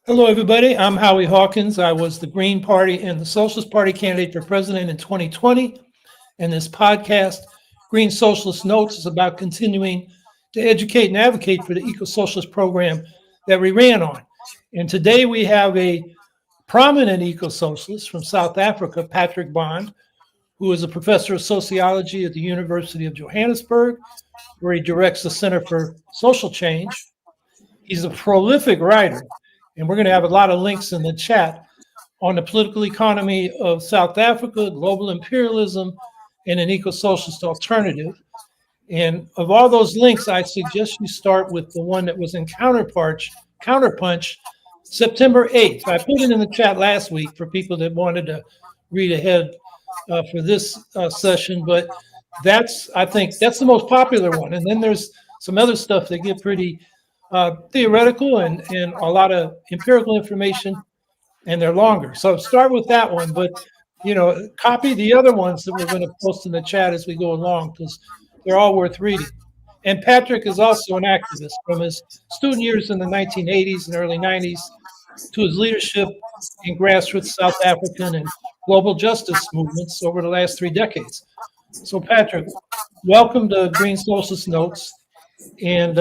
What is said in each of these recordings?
Hello, everybody. I'm Howie Hawkins. I was the Green Party and the Socialist Party candidate for president in 2020. And this podcast, Green Socialist Notes, is about continuing to educate and advocate for the eco-socialist program that we ran on. And today we have a prominent eco-socialist from South Africa, Patrick Bond, who is a professor of sociology at the University of Johannesburg, where he directs the Center for Social Change. He's a prolific writer, and we're going to have a lot of links in the chat on the political economy of South Africa, global imperialism, and an eco-socialist alternative. And of all those links, I suggest you start with the one that was in Counterpunch, September 8th. I put it in the chat last week for people that wanted to read ahead for this session, but I think that's the most popular one. And then there's some other stuff that get pretty theoretical and a lot of empirical information, and they're longer. So start with that one, but copy the other ones that we're going to post in the chat as we go along, because they're all worth reading. And Patrick is also an activist from his student years in the 1980s and early 90s to his leadership in grassroots South African and global justice movements over the last 3 decades. So Patrick, welcome to Green Socialist Notes. And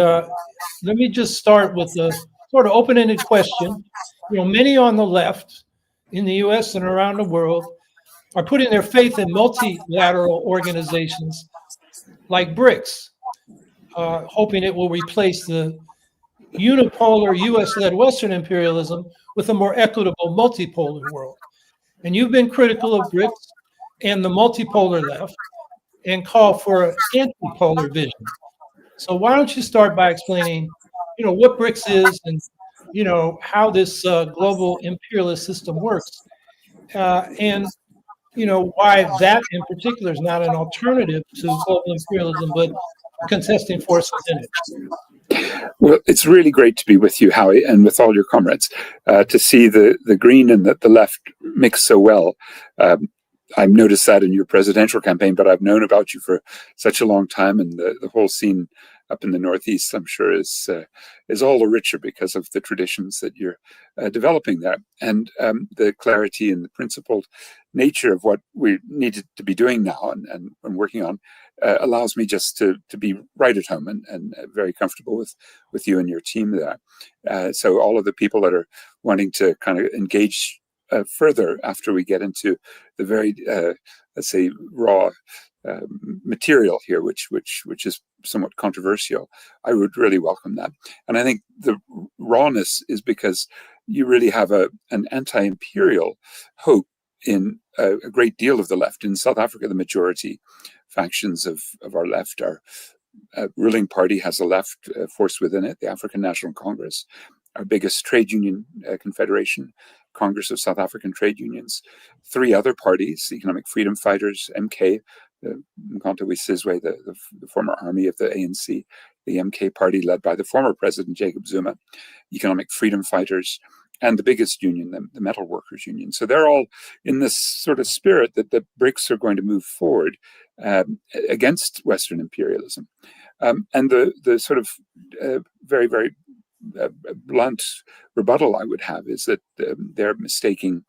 let me just start with a sort of open-ended question. Many on the left in the US and around the world are putting their faith in multilateral organizations like BRICS, hoping it will replace the unipolar US-led Western imperialism with a more equitable multipolar world. And you've been critical of BRICS and the multipolar left and call for an antipolar vision. So why don't you start by explaining, what BRICS is and, how this global imperialist system works, and, why that in particular is not an alternative to global imperialism, but a contesting force within it. Well, it's really great to be with you, Howie, and with all your comrades, to see the green and the left mix so well. I've noticed that in your presidential campaign, but I've known about you for such a long time, and the whole scene up in the Northeast, I'm sure, is all the richer because of the traditions that you're developing there, and the clarity and the principled nature of what we needed to be doing now and working on allows me just to be right at home and very comfortable with you and your team there. So all of the people that are wanting to kind of engage further after we get into the very, let's say, raw material here, which is somewhat controversial, I would really welcome that. And I think the rawness is because you really have an anti-imperial hope in a great deal of the left. In South Africa, the majority factions of our left are ruling party has a left force within it, the African National Congress, our biggest trade union confederation, Congress of South African Trade Unions, 3 other parties, Economic Freedom Fighters, MK, the Mkhonto weSizwe, the former army of the ANC, the MK party led by the former president, Jacob Zuma, Economic Freedom Fighters, and the biggest union, the Metal Workers Union. So they're all in this sort of spirit that the BRICS are going to move forward against Western imperialism. And the sort of very, very blunt rebuttal I would have is that they're mistaking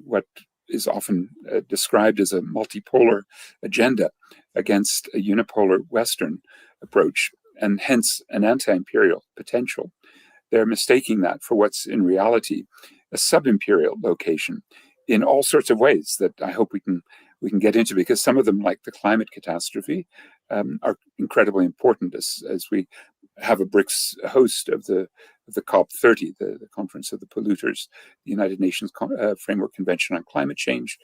what is often described as a multipolar agenda against a unipolar Western approach, and hence an anti-imperial potential. They're mistaking that for what's in reality a subimperial location in all sorts of ways that I hope we can get into, because some of them, like the climate catastrophe, are incredibly important as we have a BRICS host of the COP30, the Conference of the Polluters, the United Nations Framework Convention on Climate Change,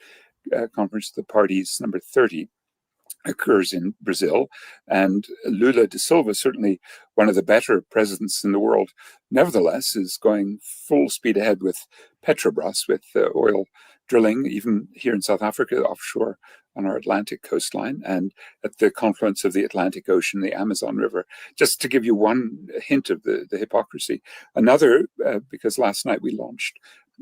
Conference of the Parties number 30, occurs in Brazil. And Lula da Silva, certainly one of the better presidents in the world, nevertheless is going full speed ahead with Petrobras, with oil drilling, even here in South Africa, offshore on our Atlantic coastline, and at the confluence of the Atlantic Ocean, the Amazon River, just to give you one hint of the hypocrisy. Another, because last night we launched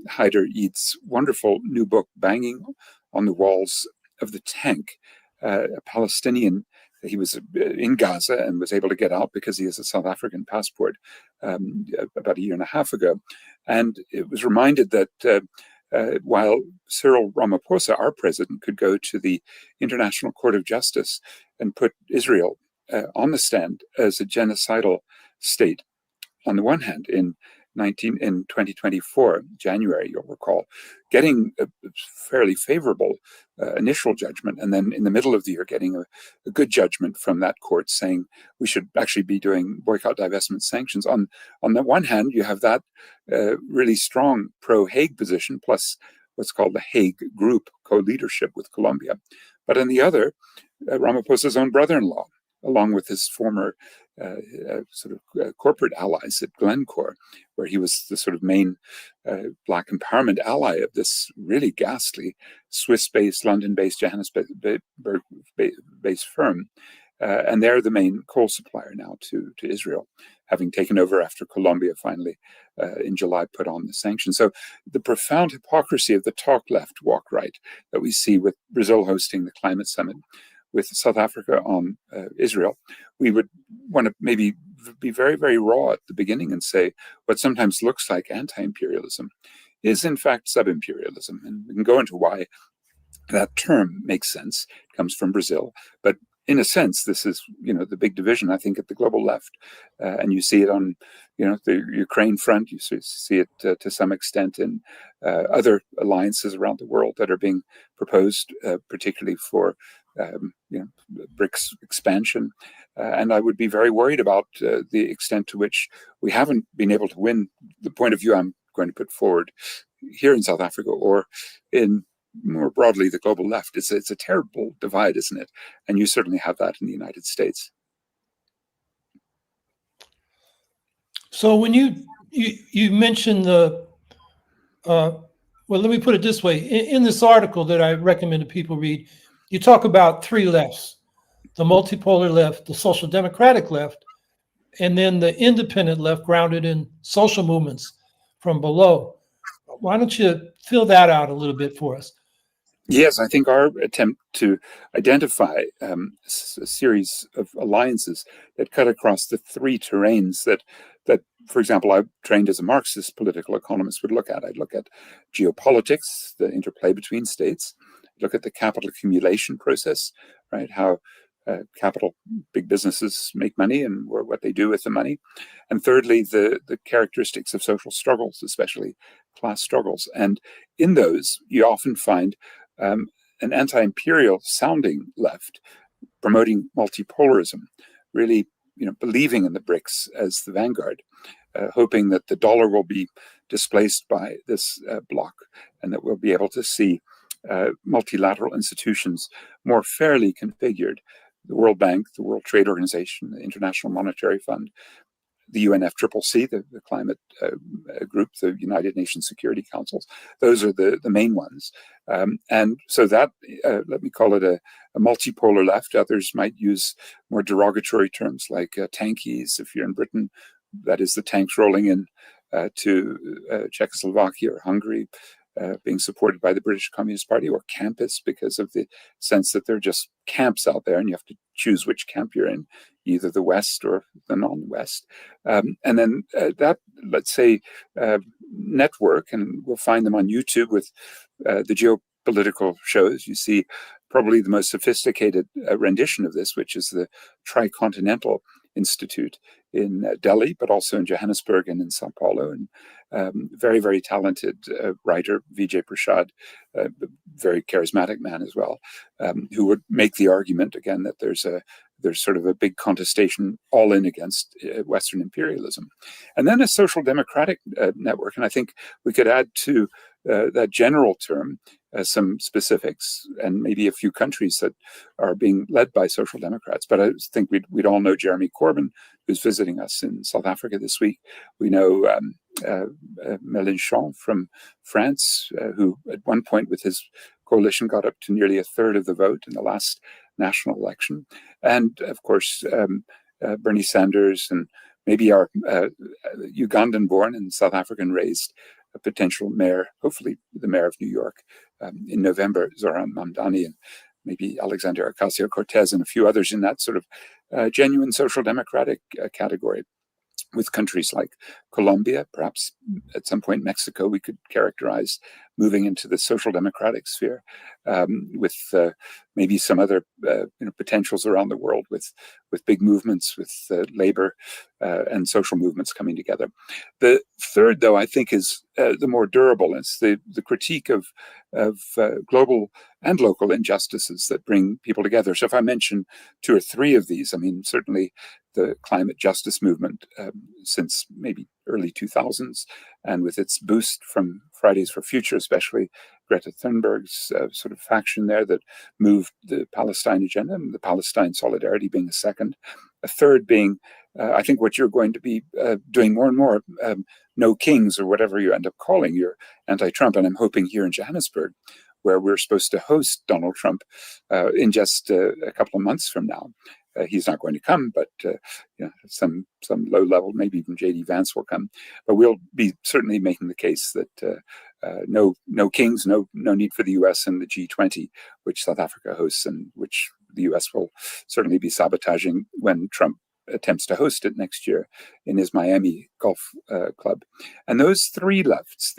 Haider Eid's wonderful new book, Banging on the Walls of the Tank, a Palestinian he was in Gaza and was able to get out because he has a South African passport about a year and a half ago. And it was reminded that while Cyril Ramaphosa, our president, could go to the International Court of Justice and put Israel on the stand as a genocidal state, on the one hand, in 2024, January, you'll recall, getting a fairly favorable initial judgment, and then in the middle of the year getting a good judgment from that court saying we should actually be doing boycott, divestment, sanctions. On the one hand, you have that really strong pro-Hague position, plus what's called the Hague Group co-leadership with Colombia. But on the other, Ramaphosa's own brother-in-law, along with his former corporate allies at Glencore, where he was the sort of main Black empowerment ally of this really ghastly Swiss-based, London-based, Johannesburg-based firm. And they're the main coal supplier now to Israel, having taken over after Colombia finally in July put on the sanctions. So the profound hypocrisy of the talk left, walk right that we see with Brazil hosting the climate summit, with South Africa on Israel, we would want to maybe be very, very raw at the beginning and say what sometimes looks like anti-imperialism is in fact sub-imperialism. And we can go into why that term makes sense. It comes from Brazil. But in a sense, this is, the big division, I think, at the global left. And you see it on, the Ukraine front. You see it to some extent in other alliances around the world that are being proposed, particularly for BRICS expansion. And I would be very worried about the extent to which we haven't been able to win the point of view I'm going to put forward here in South Africa or in more broadly the global left. It's a terrible divide, isn't it? And you certainly have that in the United States. So when you mentioned well, let me put it this way. In this article that I recommend that people read, you talk about three lefts: the multipolar left, the social democratic left, and then the independent left grounded in social movements from below. Why don't you fill that out a little bit for us? Yes, I think our attempt to identify a series of alliances that cut across the three terrains that, for example, I trained as a Marxist political economist would look at. I'd look at geopolitics, the interplay between states, look at the capital accumulation process, right? How capital, big businesses make money and what they do with the money. And thirdly, the characteristics of social struggles, especially class struggles. And in those, you often find an anti-imperial sounding left promoting multipolarism, really believing in the BRICS as the vanguard, hoping that the dollar will be displaced by this bloc and that we'll be able to see multilateral institutions more fairly configured. The World Bank, the World Trade Organization, the International Monetary Fund, the UNFCCC, the climate group, the United Nations Security Councils. Those are the main ones. And so that, let me call it a multipolar left. Others might use more derogatory terms like tankies. If you're in Britain, that is the tanks rolling in to Czechoslovakia or Hungary, being supported by the British Communist Party, or campus, because of the sense that they're just camps out there and you have to choose which camp you're in, either the West or the non-West. And then that, let's say, network, and we'll find them on YouTube with the geopolitical shows. You see probably the most sophisticated rendition of this, which is the Tricontinental Institute in Delhi, but also in Johannesburg and in Sao Paulo. And very, very talented writer, Vijay Prashad, very charismatic man as well, who would make the argument again that there's sort of a big contestation all in against Western imperialism. And then a social democratic network. And I think we could add to that general term some specifics and maybe a few countries that are being led by social democrats. But I think we'd all know Jeremy Corbyn, who's visiting us in South Africa this week. We know Mélenchon from France, who at one point with his coalition got up to nearly a third of the vote in the last national election. And of course, Bernie Sanders, and maybe our Ugandan-born and South African-raised a potential mayor, hopefully the mayor of New York in November, Zoran Mamdani, and maybe Alexander Ocasio-Cortez and a few others in that sort of genuine social democratic category. With countries like Colombia, perhaps at some point Mexico, we could characterize moving into the social democratic sphere, with maybe some other potentials around the world with big movements, with labor and social movements coming together. The third, though, I think is the more durable. It's the critique of global and local injustices that bring people together. So if I mention two or three of these, I mean, certainly the climate justice movement since maybe early 2000s, and with its boost from Fridays for Future, especially Greta Thunberg's sort of faction there that moved the Palestine agenda, and the Palestine solidarity being a second. A third being, I think, what you're going to be doing more and more, no kings, or whatever you end up calling your anti-Trump. And I'm hoping here in Johannesburg, where we're supposed to host Donald Trump in just a couple of months from now. He's not going to come, but some low level, maybe even J.D. Vance will come. But we'll be certainly making the case that no kings, no need for the U.S. and the G20, which South Africa hosts, and which the U.S. will certainly be sabotaging when Trump attempts to host it next year in his Miami golf club. And those three lefts,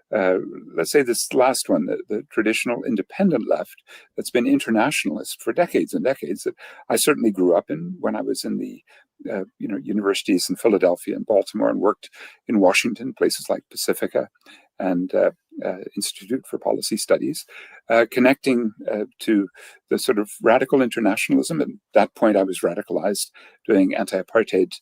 let's say this last one, the traditional independent left that's been internationalist for decades and decades, that I certainly grew up in when I was in the universities in Philadelphia and Baltimore, and worked in Washington, places like Pacifica and Institute for Policy Studies, connecting to the sort of radical internationalism. At that point, I was radicalized doing anti-apartheid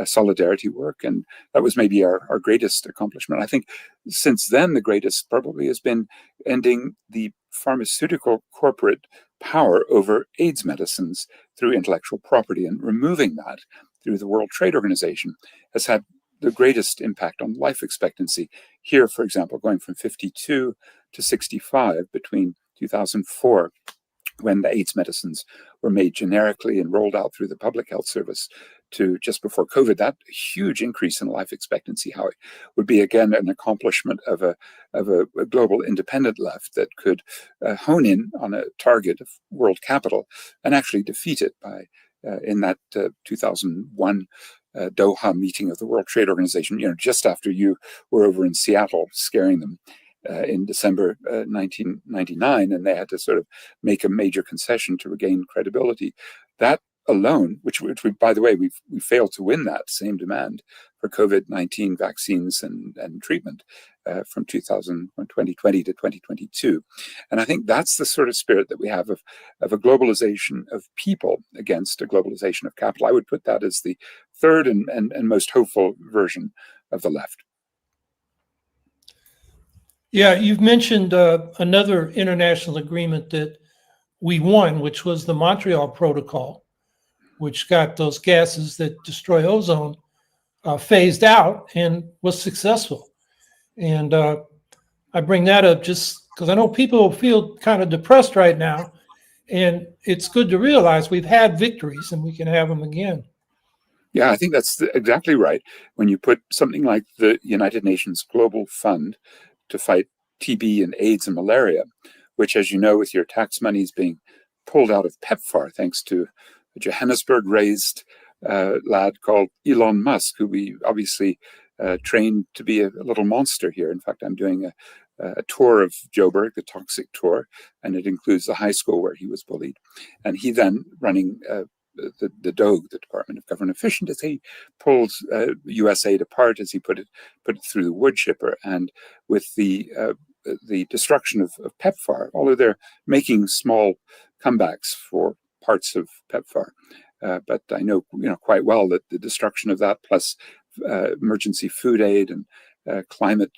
solidarity work, and that was maybe our greatest accomplishment. I think since then, the greatest probably has been ending the pharmaceutical corporate power over AIDS medicines through intellectual property, and removing that through the World Trade Organization has had the greatest impact on life expectancy. Here, for example, going from 52 to 65 between 2004, when the AIDS medicines were made generically and rolled out through the public health service, to just before COVID, that huge increase in life expectancy, Howie, would be again an accomplishment of a global independent left that could hone in on a target of world capital and actually defeat it by in that 2001 Doha meeting of the World Trade Organization, just after you were over in Seattle scaring them in December 1999, and they had to sort of make a major concession to regain credibility. That alone, which we, by the way, we failed to win that same demand for COVID-19 vaccines and treatment from 2020 to 2022. And I think that's the sort of spirit that we have of a globalization of people against a globalization of capital. I would put that as the third and most hopeful version of the left. Yeah, you've mentioned another international agreement that we won, which was the Montreal Protocol, which got those gases that destroy ozone phased out and was successful. And I bring that up just because I know people feel kind of depressed right now, and it's good to realize we've had victories and we can have them again. Yeah, I think that's exactly right. When you put something like the United Nations Global Fund to fight TB and AIDS and malaria, which, as you know, with your tax monies being pulled out of PEPFAR, thanks to a Johannesburg-raised lad called Elon Musk, who we obviously trained to be a little monster here. In fact, I'm doing a tour of Joburg, the toxic tour, and it includes the high school where he was bullied. And he then running the DOG, the Department of Government Efficiency, he pulled USAID apart, as he put it through the wood chipper. And with the destruction of PEPFAR, although they're making small comebacks for parts of PEPFAR, but I know quite well that the destruction of that, plus emergency food aid and climate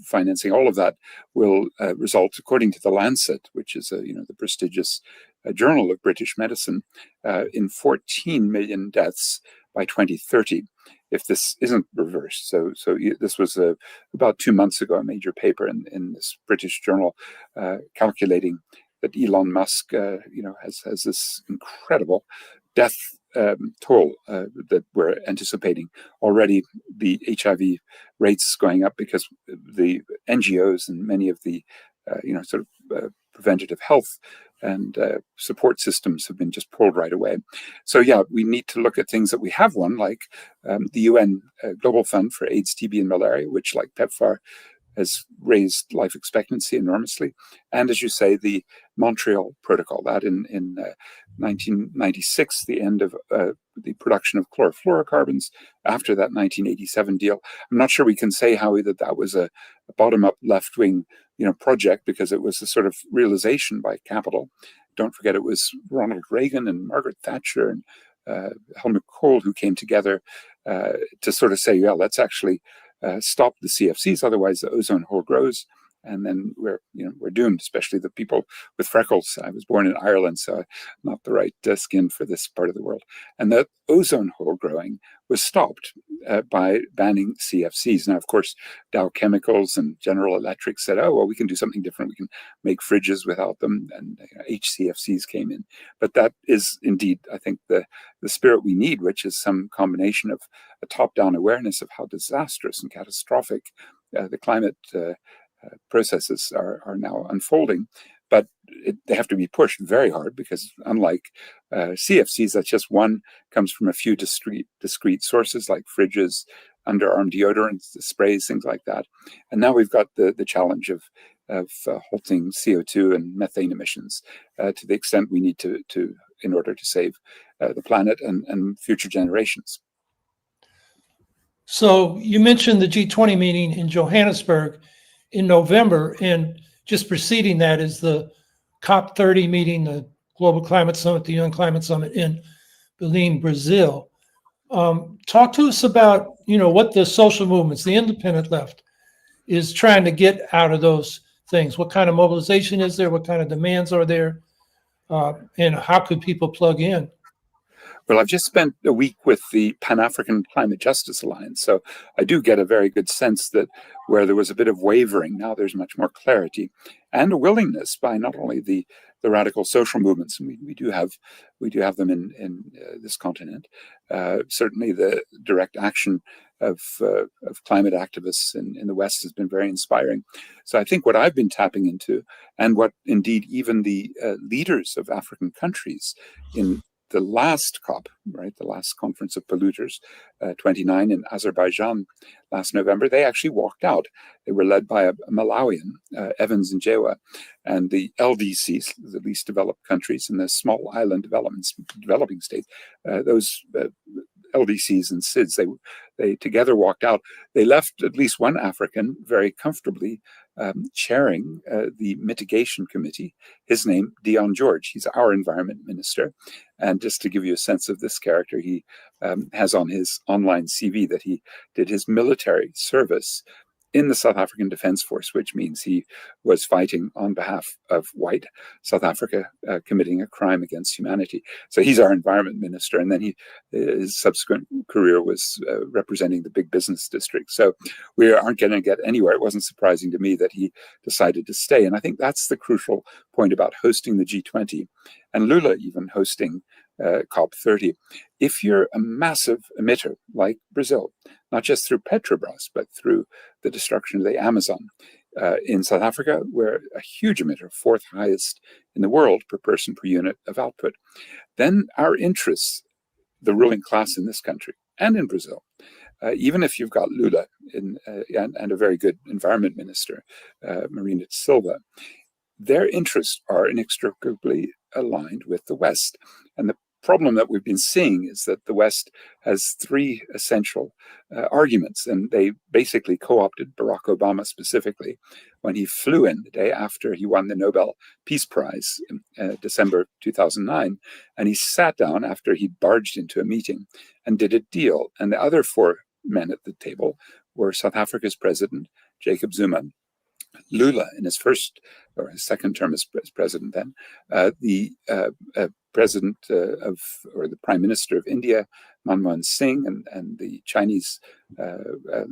financing, all of that will result, according to the Lancet, which is the prestigious journal of British medicine, in 14 million deaths by 2030 if this isn't reversed. So this was about 2 months ago, a major paper in this British journal calculating that Elon Musk has this incredible death toll that we're anticipating. Already the HIV rates going up because the NGOs and many of the preventative health and support systems have been just pulled right away. So yeah, we need to look at things that we have won, like the UN Global Fund for AIDS, TB, and malaria, which, like PEPFAR, has raised life expectancy enormously. And as you say, the Montreal Protocol, that in 1996, the end of the production of chlorofluorocarbons after that 1987 deal. I'm not sure we can say, Howie, that was a bottom-up left-wing project, because it was a sort of realization by capital. Don't forget, it was Ronald Reagan and Margaret Thatcher and Helmut Kohl who came together to sort of say, yeah, let's actually stop the CFCs, otherwise the ozone hole grows, and then we're doomed. Especially the people with freckles. I was born in Ireland, so I'm not the right skin for this part of the world. And the ozone hole growing was stopped by banning CFCs. Now, of course, Dow Chemicals and General Electric said, "Oh, well, we can do something different. We can make fridges without them." And HCFCs came in. But that is indeed, I think, the spirit we need, which is some combination of a top-down awareness of how disastrous and catastrophic the climate processes are now unfolding. But they have to be pushed very hard, because unlike CFCs, that's just one, comes from a few discrete sources like fridges, underarm deodorants, sprays, things like that. And now we've got the challenge of halting CO2 and methane emissions to the extent we need to in order to save the planet and future generations. So you mentioned the G20 meeting in Johannesburg in November, and just preceding that is the COP30 meeting, the Global Climate Summit, the UN Climate Summit in Belém, Brazil. Talk to us about, what the social movements, the independent left, is trying to get out of those things. What kind of mobilization is there? What kind of demands are there? And how could people plug in? Well, I've just spent a week with the Pan-African Climate Justice Alliance, so I do get a very good sense that where there was a bit of wavering, now there's much more clarity and a willingness by not only the radical social movements, and we do have them in this continent. Certainly, the direct action of climate activists in the West has been very inspiring. So I think what I've been tapping into, and what indeed even the leaders of African countries in the last COP, right, the last conference of polluters, 29 in Azerbaijan last November, they actually walked out. They were led by a Malawian, Evans and Jewa, and the LDCs, the least developed countries, and the small island developing states, those LDCs and SIDS, they together walked out. They left at least one African very comfortably chairing the mitigation committee. His name, Dion George. He's our environment minister. And just to give you a sense of this character, he has on his online CV that he did his military service in the South African Defense Force, which means he was fighting on behalf of white South Africa, committing a crime against humanity. So he's our environment minister, and then his subsequent career was representing the big business district. So we aren't going to get anywhere. It wasn't surprising to me that he decided to stay, and I think that's the crucial point about hosting the G20, and Lula even hosting COP30. If you're a massive emitter like Brazil, not just through Petrobras, but through the destruction of the Amazon, in South Africa, we're a huge emitter, fourth highest in the world per person per unit of output, then our interests, the ruling class in this country and in Brazil, even if you've got Lula and a very good environment minister, Marina Silva, their interests are inextricably aligned with the West. And the problem that we've been seeing is that the West has three essential arguments, and they basically co-opted Barack Obama specifically when he flew in the day after he won the Nobel Peace Prize in December 2009, and he sat down after he barged into a meeting and did a deal. And the other four men at the table were South Africa's president, Jacob Zuma, Lula in his first or his second term as president, then the president or the prime minister of India, Manmohan Singh, and the Chinese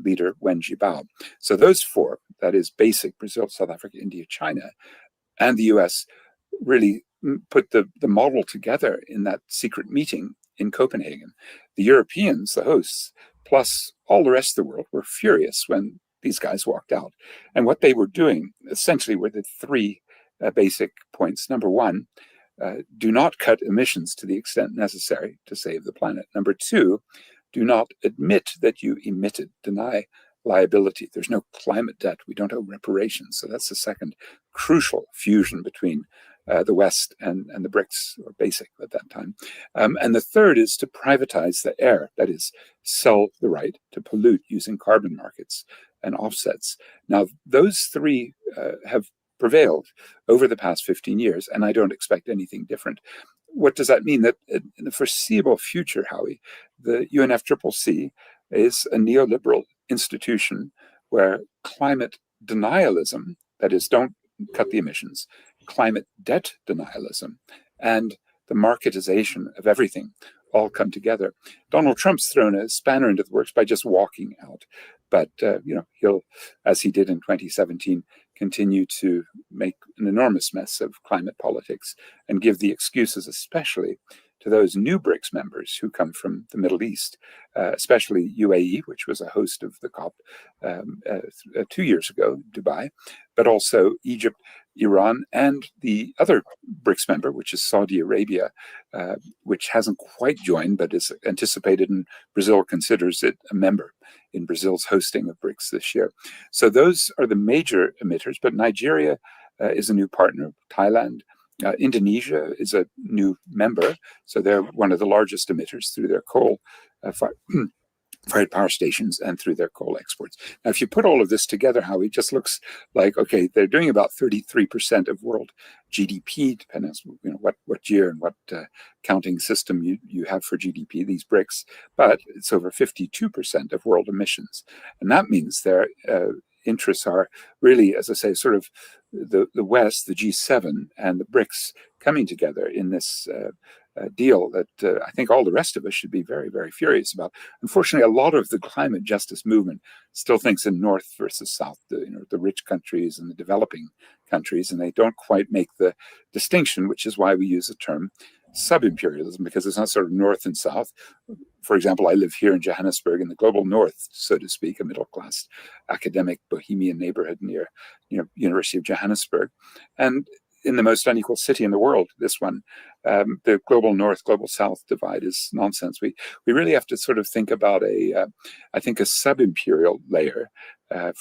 leader Wen Jiabao. So those four, that is basic, Brazil, South Africa, India, China, and the US, really put the model together in that secret meeting in Copenhagen. The Europeans, the hosts, plus all the rest of the world, were furious when these guys walked out. And what they were doing essentially were the three basic points. Number one, do not cut emissions to the extent necessary to save the planet. Number two, do not admit that you emitted. Deny liability. There's no climate debt. We don't owe reparations. So that's the second crucial fusion between the West and the BRICS, or BASIC at that time. And the third is to privatize the air, that is, sell the right to pollute using carbon markets and offsets. Now, those three have prevailed over the past 15 years, and I don't expect anything different. What does that mean? That in the foreseeable future, Howie, the UNFCCC is a neoliberal institution where climate denialism, that is, don't cut the emissions, climate debt denialism, and the marketization of everything all come together. Donald Trump's thrown a spanner into the works by just walking out. But, he'll, as he did in 2017, continue to make an enormous mess of climate politics and give the excuses, especially to those new BRICS members who come from the Middle East, especially UAE, which was a host of the COP 2 years ago, Dubai, but also Egypt, Iran, and the other BRICS member, which is Saudi Arabia, which hasn't quite joined, but is anticipated, and Brazil considers it a member in Brazil's hosting of BRICS this year. So those are the major emitters, but Nigeria is a new partner, Thailand. Indonesia is a new member, so they're one of the largest emitters through their coal fired power stations and through their coal exports. Now, if you put all of this together, Howie, it just looks like, okay, they're doing about 33% of world GDP, depending on what year and what counting system you have for GDP, these BRICS, but it's over 52% of world emissions. And that means their interests are really, as I say, sort of the West, the G7, and the BRICS coming together in this deal that I think all the rest of us should be very, very furious about. Unfortunately, a lot of the climate justice movement still thinks in North versus South, the rich countries and the developing countries, and they don't quite make the distinction, which is why we use the term subimperialism, because it's not sort of North and South. For example, I live here in Johannesburg in the global North, so to speak, a middle-class academic bohemian neighborhood near University of Johannesburg. And in the most unequal city in the world, this one, the global North, global South divide is nonsense. We really have to sort of think about a sub-imperial layer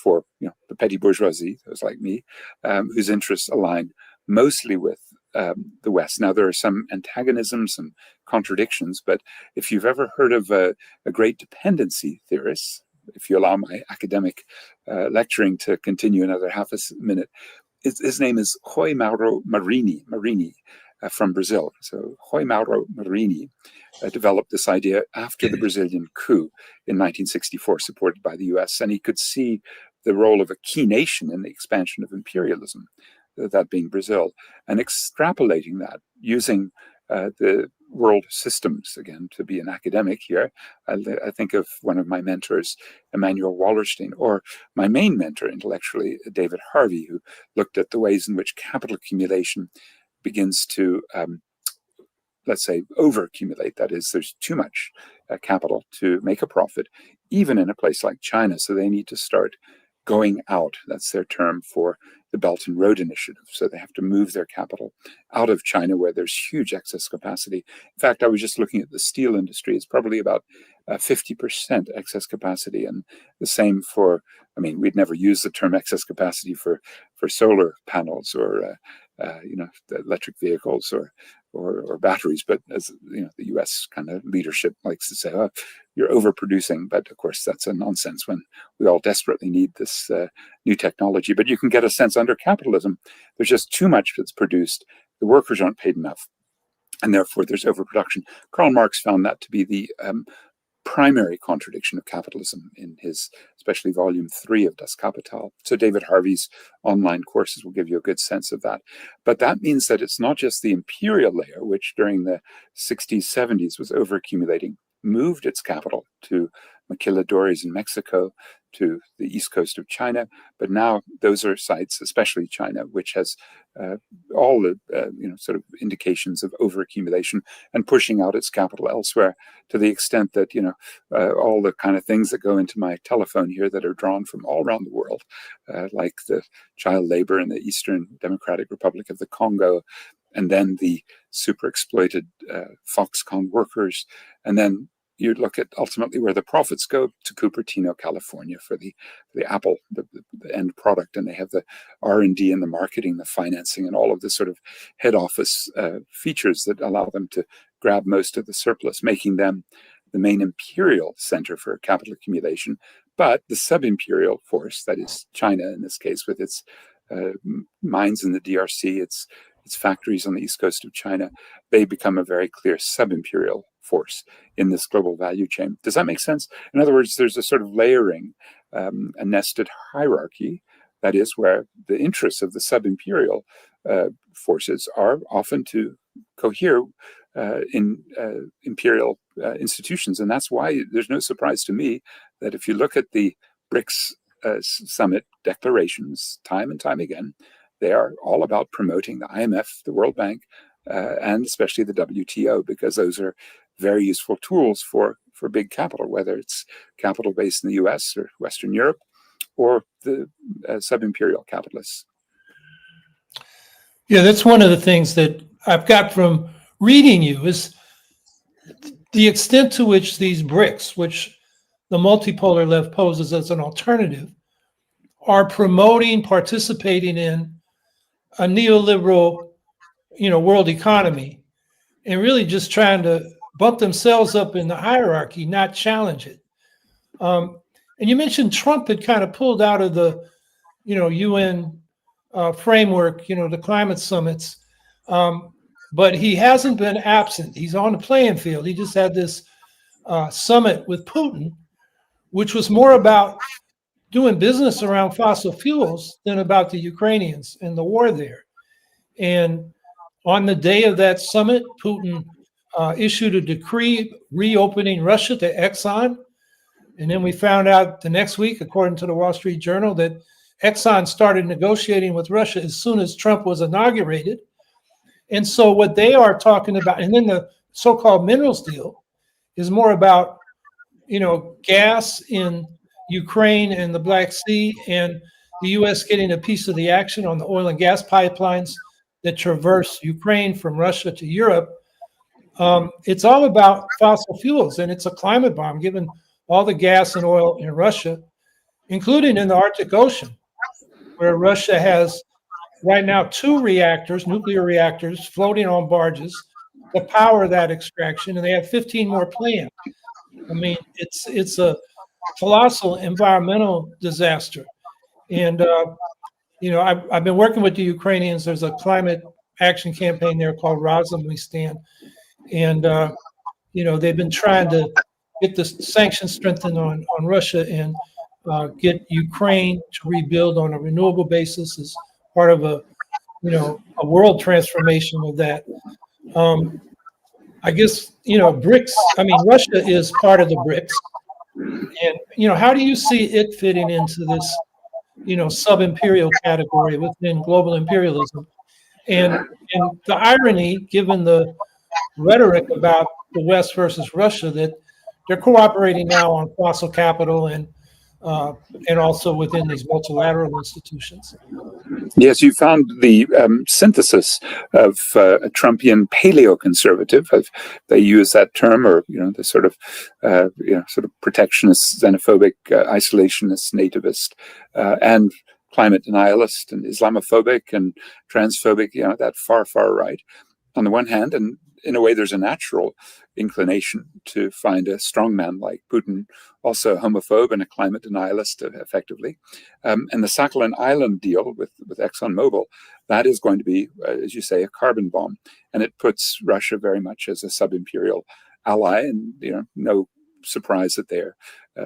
for the petty bourgeoisie, those like me, whose interests align mostly with the West. Now, there are some antagonisms, some contradictions, but if you've ever heard of a great dependency theorist, if you allow my academic lecturing to continue another half a minute, his name is Howie Marini from Brazil. So Howie Marini developed this idea after the Brazilian coup in 1964, supported by the US, and he could see the role of a key nation in the expansion of imperialism, that being Brazil, and extrapolating that using the world systems, again, to be an academic here. I think of one of my mentors, Emanuel Wallerstein, or my main mentor intellectually, David Harvey, who looked at the ways in which capital accumulation begins to, let's say, overaccumulate. That is, there's too much capital to make a profit, even in a place like China. So they need to start going out. That's their term for the Belt and Road Initiative. So they have to move their capital out of China, where there's huge excess capacity. In fact, I was just looking at the steel industry. It's probably about 50% excess capacity. And the same for, we'd never use the term excess capacity for solar panels or electric vehicles or batteries, but as the U.S. kind of leadership likes to say, oh, you're overproducing. But of course, that's a nonsense when we all desperately need this new technology. But you can get a sense under capitalism, there's just too much that's produced. The workers aren't paid enough, and therefore there's overproduction. Karl Marx found that to be the primary contradiction of capitalism in his, especially volume 3 of Das Kapital. So David Harvey's online courses will give you a good sense of that. But that means that it's not just the imperial layer, which during the 60s, 70s was overaccumulating, moved its capital to maquiladoras in Mexico, to the east coast of China. But now those are sites, especially China, which has all the sort of indications of overaccumulation and pushing out its capital elsewhere, to the extent that all the kind of things that go into my telephone here that are drawn from all around the world, like the child labor in the Eastern Democratic Republic of the Congo, and then the super exploited Foxconn workers, and then you look at ultimately where the profits go, to Cupertino, California, for the Apple, the end product, and they have the R&D and the marketing, the financing, and all of the sort of head office features that allow them to grab most of the surplus, making them the main imperial center for capital accumulation. But the sub-imperial force, that is China in this case, with its mines in the DRC, its factories on the east coast of China, they become a very clear sub-imperial force in this global value chain. Does that make sense? In other words, there's a sort of layering, a nested hierarchy, that is, where the interests of the sub-imperial forces are often to cohere in imperial institutions. And that's why there's no surprise to me that if you look at the BRICS summit declarations time and time again, they are all about promoting the IMF, the World Bank, and especially the WTO, because those are very useful tools for big capital, whether it's capital based in the US or Western Europe, or the sub-imperial capitalists. Yeah, that's one of the things that I've got from reading you, is the extent to which these BRICS, which the multipolar left poses as an alternative, are promoting, participating in a neoliberal, world economy, and really just trying to bump themselves up in the hierarchy, not challenge it. And you mentioned Trump had kind of pulled out of the, UN framework, the climate summits, but he hasn't been absent. He's on the playing field. He just had this summit with Putin, which was more about doing business around fossil fuels than about the Ukrainians and the war there. And on the day of that summit, Putin issued a decree reopening Russia to Exxon. And then we found out the next week, according to the Wall Street Journal, that Exxon started negotiating with Russia as soon as Trump was inaugurated. And so what they are talking about, and then the so-called minerals deal is more about, gas in Ukraine and the Black Sea, and the U.S. getting a piece of the action on the oil and gas pipelines that traverse Ukraine from Russia to Europe. It's all about fossil fuels, and it's a climate bomb, given all the gas and oil in Russia, including in the Arctic Ocean, where Russia has right now 2 reactors, nuclear reactors, floating on barges to power that extraction, and they have 15 more planned. I mean, it's a colossal environmental disaster. And, I've been working with the Ukrainians. There's a climate action campaign there called Razum We Stand. And, they've been trying to get the sanctions strengthened on Russia and get Ukraine to rebuild on a renewable basis as part of a world transformation of that. I guess, BRICS, Russia is part of the BRICS. And, how do you see it fitting into this, sub-imperial category within global imperialism? And the irony, given the rhetoric about the West versus Russia, that they're cooperating now on fossil capital and also within these multilateral institutions. Yes, you found the synthesis of a Trumpian paleoconservative. They use that term, or the sort of protectionist, xenophobic, isolationist, nativist, and climate denialist, and Islamophobic, and transphobic. That far right. On the one hand, and in a way, there's a natural inclination to find a strongman like Putin, also a homophobe and a climate denialist, effectively. And the Sakhalin Island deal with ExxonMobil, that is going to be, as you say, a carbon bomb. And it puts Russia very much as a sub-imperial ally, and no surprise that they're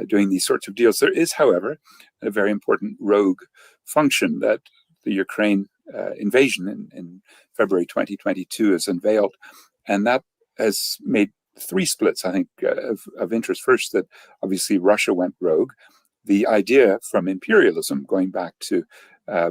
doing these sorts of deals. There is, however, a very important rogue function that the Ukraine invasion in February 2022 has unveiled. And that has made 3 splits, I think, of interest. First, that obviously Russia went rogue. the idea from imperialism, going back to, I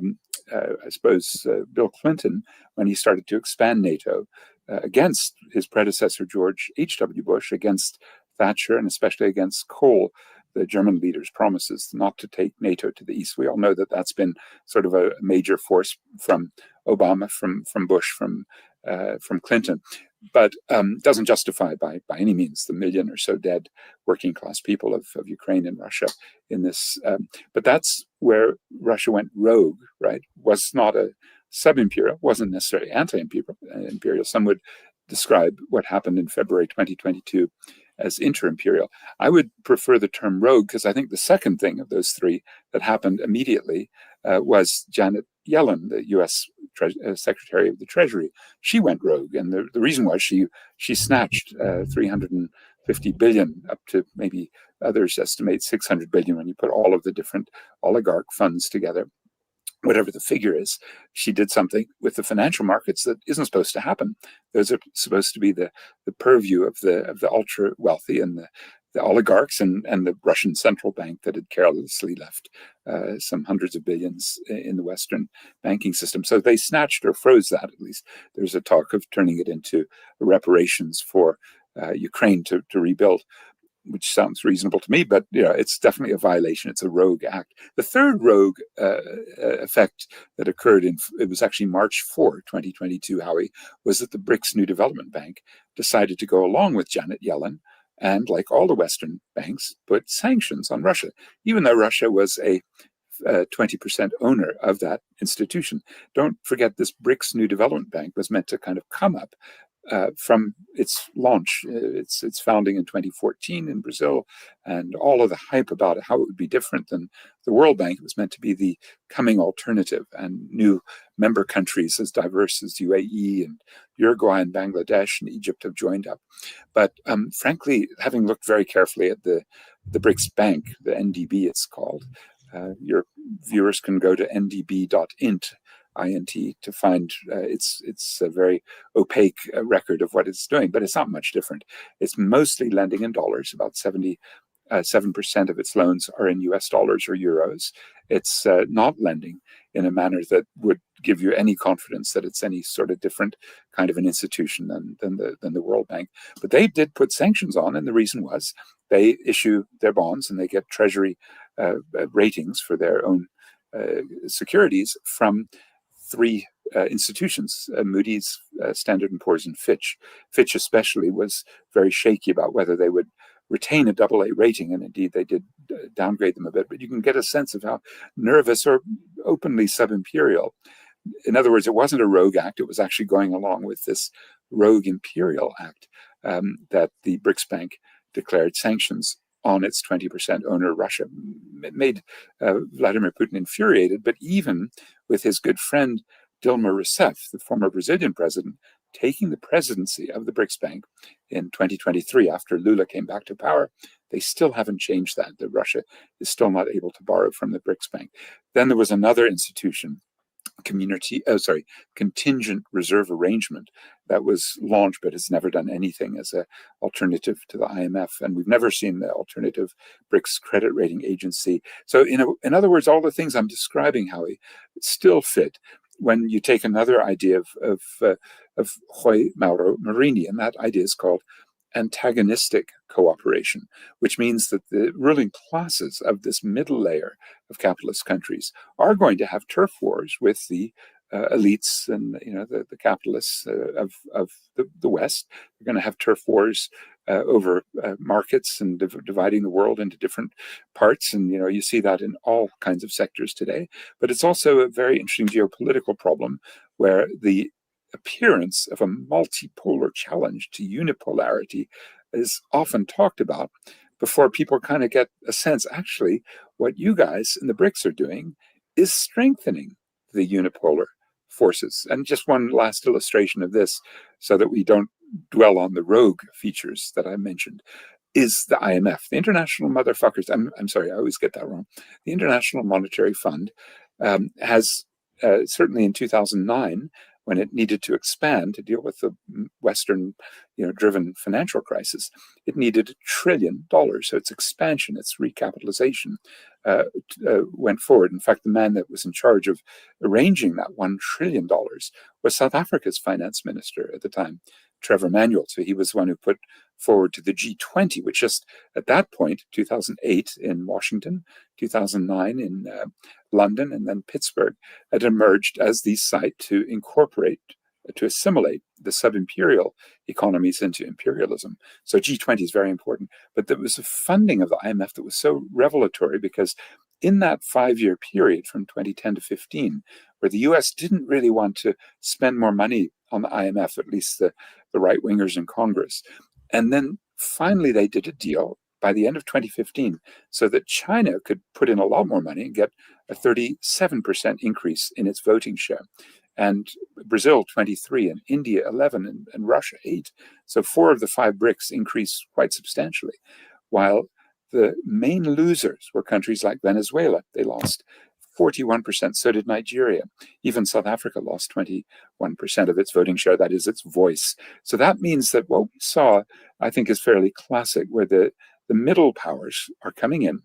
suppose, Bill Clinton, when he started to expand NATO against his predecessor, George H.W. Bush, against Thatcher, and especially against Kohl, the German leader's promises not to take NATO to the east. We all know that that's been sort of a major force from Obama, from Bush, from Clinton, but doesn't justify by any means the million or so dead working class people of Ukraine and Russia in this. But that's where Russia went rogue, right? Was not a sub-imperial, wasn't necessarily anti-imperial. Some would describe what happened in February 2022 as inter-imperial. I would prefer the term rogue because I think the second thing of those three that happened immediately was Janet Yellen, the U.S. Secretary of the Treasury. She went rogue, and the reason was she snatched 350 billion up to maybe others estimate 600 billion when you put all of the different oligarch funds together. Whatever the figure is, she did something with the financial markets that isn't supposed to happen. Those are supposed to be the purview of the ultra wealthy and the oligarchs and the Russian central bank that had carelessly left some hundreds of billions in the Western banking system. So they snatched or froze that, at least. There's a talk of turning it into reparations for Ukraine to rebuild, which sounds reasonable to me, but it's definitely a violation. It's a rogue act. The third rogue effect that occurred it was actually March 4, 2022, Howie, was that the BRICS New Development Bank decided to go along with Janet Yellen and, like all the Western banks, put sanctions on Russia, even though Russia was a 20% owner of that institution. Don't forget, this BRICS New Development Bank was meant to kind of come up from its launch, its founding in 2014 in Brazil, and all of the hype about it, how it would be different than the World Bank. It was meant to be the coming alternative, and new member countries as diverse as UAE and Uruguay and Bangladesh and Egypt have joined up. But frankly, having looked very carefully at the BRICS Bank, the NDB it's called, your viewers can go to ndb.int to find it's a very opaque record of what it's doing, but it's not much different. It's mostly lending in dollars. About 77% of its loans are in US dollars or euros. It's not lending in a manner that would give you any confidence that it's any sort of different kind of an institution than the World Bank. But they did put sanctions on, and the reason was they issue their bonds and they get treasury ratings for their own securities from three institutions, Moody's, Standard & Poor's, and Fitch. Fitch especially was very shaky about whether they would retain a AA rating, and indeed they did downgrade them a bit. But you can get a sense of how nervous or openly sub-imperial. In other words, it wasn't a rogue act. It was actually going along with this rogue imperial act that the BRICS Bank declared sanctions on its 20% owner, Russia. It made Vladimir Putin infuriated, but even with his good friend Dilma Rousseff, the former Brazilian president, taking the presidency of the BRICS Bank in 2023 after Lula came back to power, they still haven't changed that. That Russia is still not able to borrow from the BRICS Bank. Then there was another institution, contingent reserve arrangement, that was launched but has never done anything as an alternative to the IMF, and we've never seen the alternative BRICS credit rating agency. So in other words, all the things I'm describing, Howie, still fit when you take another idea of Howie Mauro Marini, and that idea is called antagonistic cooperation, which means that the ruling classes of this middle layer of capitalist countries are going to have turf wars with the elites and the capitalists of the West. They're going to have turf wars over markets and dividing the world into different parts, and you see that in all kinds of sectors today. But it's also a very interesting geopolitical problem where the appearance of a multipolar challenge to unipolarity is often talked about before people kind of get a sense, actually, what you guys in the BRICS are doing is strengthening the unipolar forces. And just one last illustration of this, so that we don't dwell on the rogue features that I mentioned, is the IMF, the International Motherfuckers. I'm sorry, I always get that wrong. The International Monetary Fund has certainly in 2009, when it needed to expand to deal with the Western, driven financial crisis, it needed $1 trillion. So its expansion, its recapitalization went forward. In fact, the man that was in charge of arranging that $1 trillion was South Africa's finance minister at the time, Trevor Manuel. So he was the one who put forward to the G20, which just at that point, 2008 in Washington, 2009 in London, and then Pittsburgh, had emerged as the site to incorporate, to assimilate the sub-imperial economies into imperialism. So G20 is very important. But there was a funding of the IMF that was so revelatory, because in that 5-year period from 2010 to 15, where the US didn't really want to spend more money on the IMF, at least the right-wingers in Congress. And then finally they did a deal by the end of 2015 so that China could put in a lot more money and get a 37% increase in its voting share. And Brazil 23, and India 11, and Russia 8. So 4 of the 5 BRICS increased quite substantially, while the main losers were countries like Venezuela. They lost 41%. So did Nigeria. Even South Africa lost 21% of its voting share, that is, its voice. So that means that what we saw, I think, is fairly classic, where the middle powers are coming in.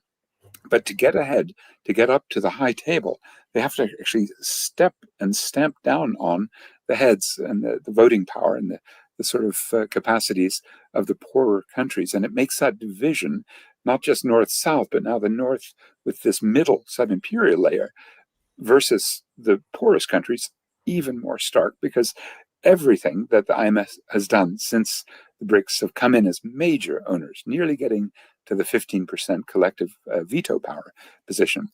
But to get ahead, to get up to the high table, they have to actually step and stamp down on the heads and the voting power and the sort of capacities of the poorer countries. And it makes that division not just north-south, but now the north with this middle sub-imperial layer versus the poorest countries even more stark, because everything that the IMF has done since the BRICS have come in as major owners, nearly getting to the 15% collective veto power position.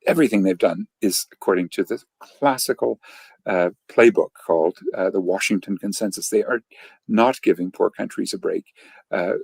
Everything they've done is according to the classical playbook called the Washington Consensus. They are not giving poor countries a break.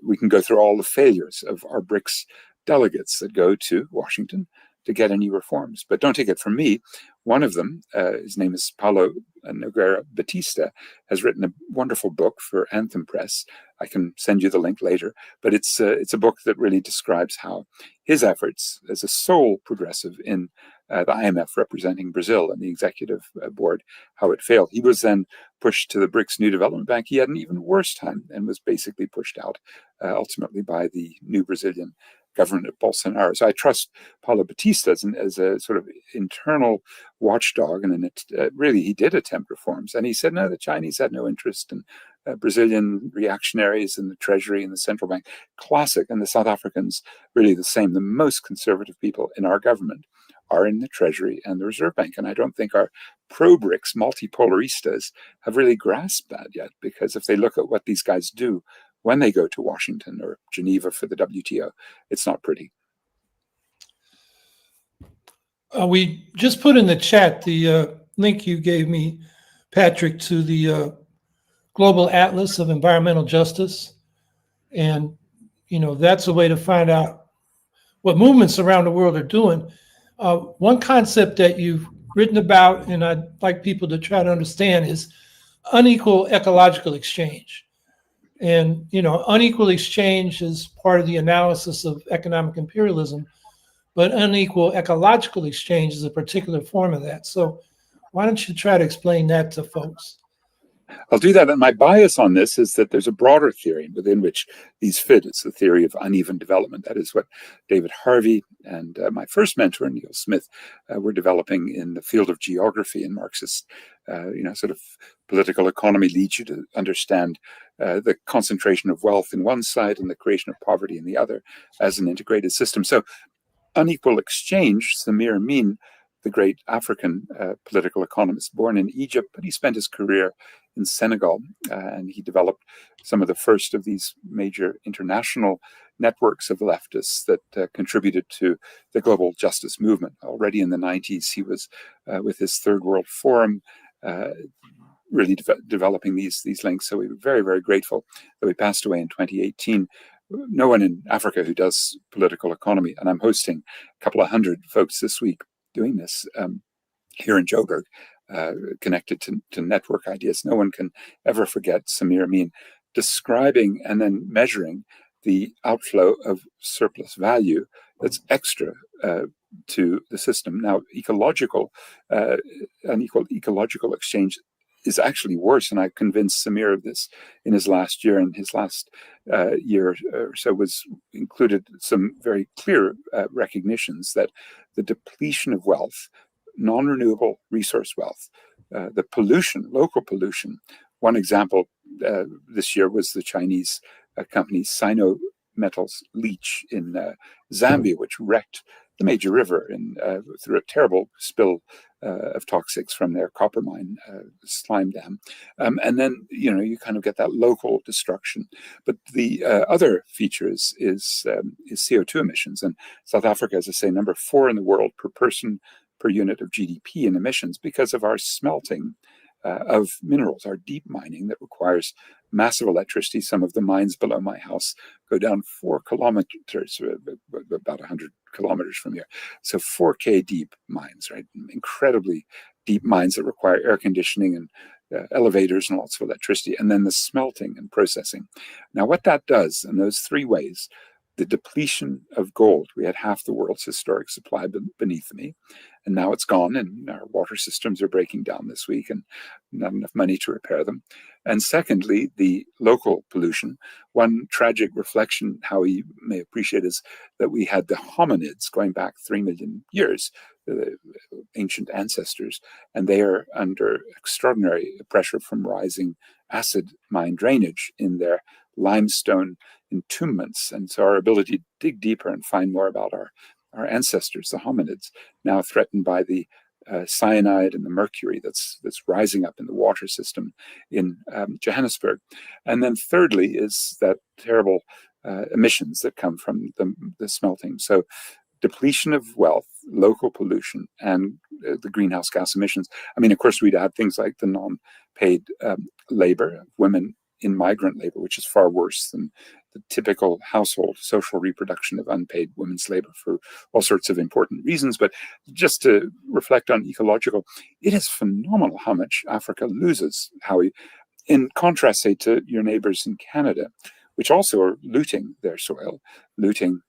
We can go through all the failures of our BRICS delegates that go to Washington to get any reforms. But don't take it from me. One of them, his name is Paulo Nogueira Batista, has written a wonderful book for Anthem Press. I can send you the link later. But it's a book that really describes how his efforts as a sole progressive in the IMF representing Brazil and the executive board, how it failed. He was then pushed to the BRICS New Development Bank. He had an even worse time and was basically pushed out ultimately by the new Brazilian government of Bolsonaro. So I trust Paulo Batista as a sort of internal watchdog, and really he did attempt reforms. And he said, no, the Chinese had no interest, and Brazilian reactionaries in the Treasury and the central bank, classic. And the South Africans, really the same. The most conservative people in our government are in the Treasury and the Reserve Bank. And I don't think our pro-BRICS multipolaristas have really grasped that yet, because if they look at what these guys do when they go to Washington or Geneva for the WTO, it's not pretty. We just put in the chat the link you gave me, Patrick, to the Global Atlas of Environmental Justice. And, that's a way to find out what movements around the world are doing. One concept that you've written about, and I'd like people to try to understand, is unequal ecological exchange. And, unequal exchange is part of the analysis of economic imperialism, but unequal ecological exchange is a particular form of that. So why don't you try to explain that to folks? I'll do that. And my bias on this is that there's a broader theory within which these fit. It's the theory of uneven development. That is what David Harvey and my first mentor, Neil Smith, were developing in the field of geography and Marxist, sort of political economy leads you to understand the concentration of wealth in one side and the creation of poverty in the other as an integrated system. So unequal exchange, Samir Amin, the great African political economist born in Egypt, but he spent his career in Senegal, and he developed some of the first of these major international networks of leftists that contributed to the global justice movement. Already in the 90s, he was with his Third World Forum, really developing these links. So we were very, very grateful that we passed away in 2018. No one in Africa who does political economy, and I'm hosting a couple of hundred folks this week doing this here in Joburg, connected to network ideas. No one can ever forget Samir Amin describing and then measuring the outflow of surplus value that's extra to the system. Now, unequal ecological exchange is actually worse. And I convinced Samir of this in his last year, and his last year or so was included some very clear recognitions that the depletion of wealth, non-renewable resource wealth, the pollution, local pollution. One example this year was the Chinese company Sino Metals leach in Zambia, which wrecked the major river through a terrible spill of toxics from their copper mine, slime dam. And then, you kind of get that local destruction. But the other feature is CO2 emissions. And South Africa, as I say, number 4 in the world per person per unit of GDP in emissions because of our smelting of minerals, our deep mining that requires massive electricity. Some of the mines below my house go down 4 kilometers, about 100 kilometers from here. So 4K deep mines, right? Incredibly deep mines that require air conditioning and elevators and lots of electricity. And then the smelting and processing. Now, what that does in those 3 ways, the depletion of gold. We had half the world's historic supply beneath me, and now it's gone, and our water systems are breaking down this week and not enough money to repair them. And secondly, the local pollution. One tragic reflection, how you may appreciate, is that we had the hominids going back 3 million years, the ancient ancestors, and they are under extraordinary pressure from rising acid mine drainage in their limestone entombments. And so our ability to dig deeper and find more about our ancestors, the hominids, now threatened by the cyanide and the mercury that's rising up in the water system in Johannesburg. And then thirdly is that terrible emissions that come from the smelting. So depletion of wealth, local pollution, and the greenhouse gas emissions. I mean, of course, we'd add things like the non-paid labor of women in migrant labor, which is far worse than the typical household social reproduction of unpaid women's labor for all sorts of important reasons. But just to reflect on ecological, it is phenomenal how much Africa loses, Howie, in contrast, say, to your neighbors in Canada, which also are looting their soil, looting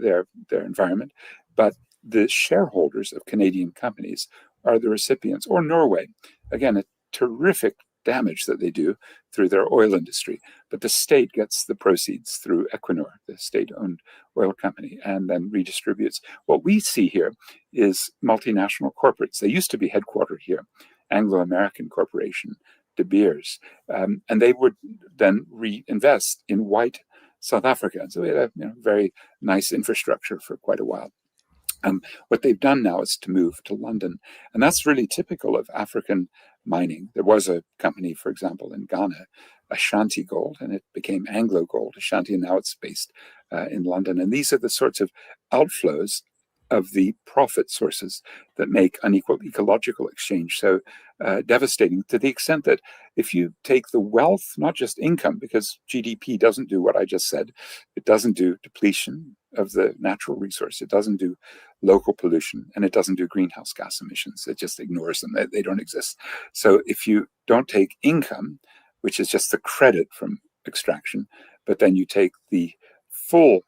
their environment. But the shareholders of Canadian companies are the recipients, or Norway. Again, a terrific damage that they do through their oil industry. But the state gets the proceeds through Equinor, the state-owned oil company, and then redistributes. What we see here is multinational corporates. They used to be headquartered here, Anglo-American Corporation, De Beers, and they would then reinvest in white South Africa. And so we had a very nice infrastructure for quite a while. What they've done now is to move to London. And that's really typical of African mining. There was a company, for example, in Ghana, Ashanti Gold, and it became Anglo Gold, Ashanti, and now it's based in London. And these are the sorts of outflows of the profit sources that make unequal ecological exchange so devastating, to the extent that if you take the wealth, not just income, because GDP doesn't do what I just said, it doesn't do depletion of the natural resource, it doesn't do local pollution, and it doesn't do greenhouse gas emissions. It just ignores them. They don't exist. So if you don't take income, which is just the credit from extraction, but then you take the full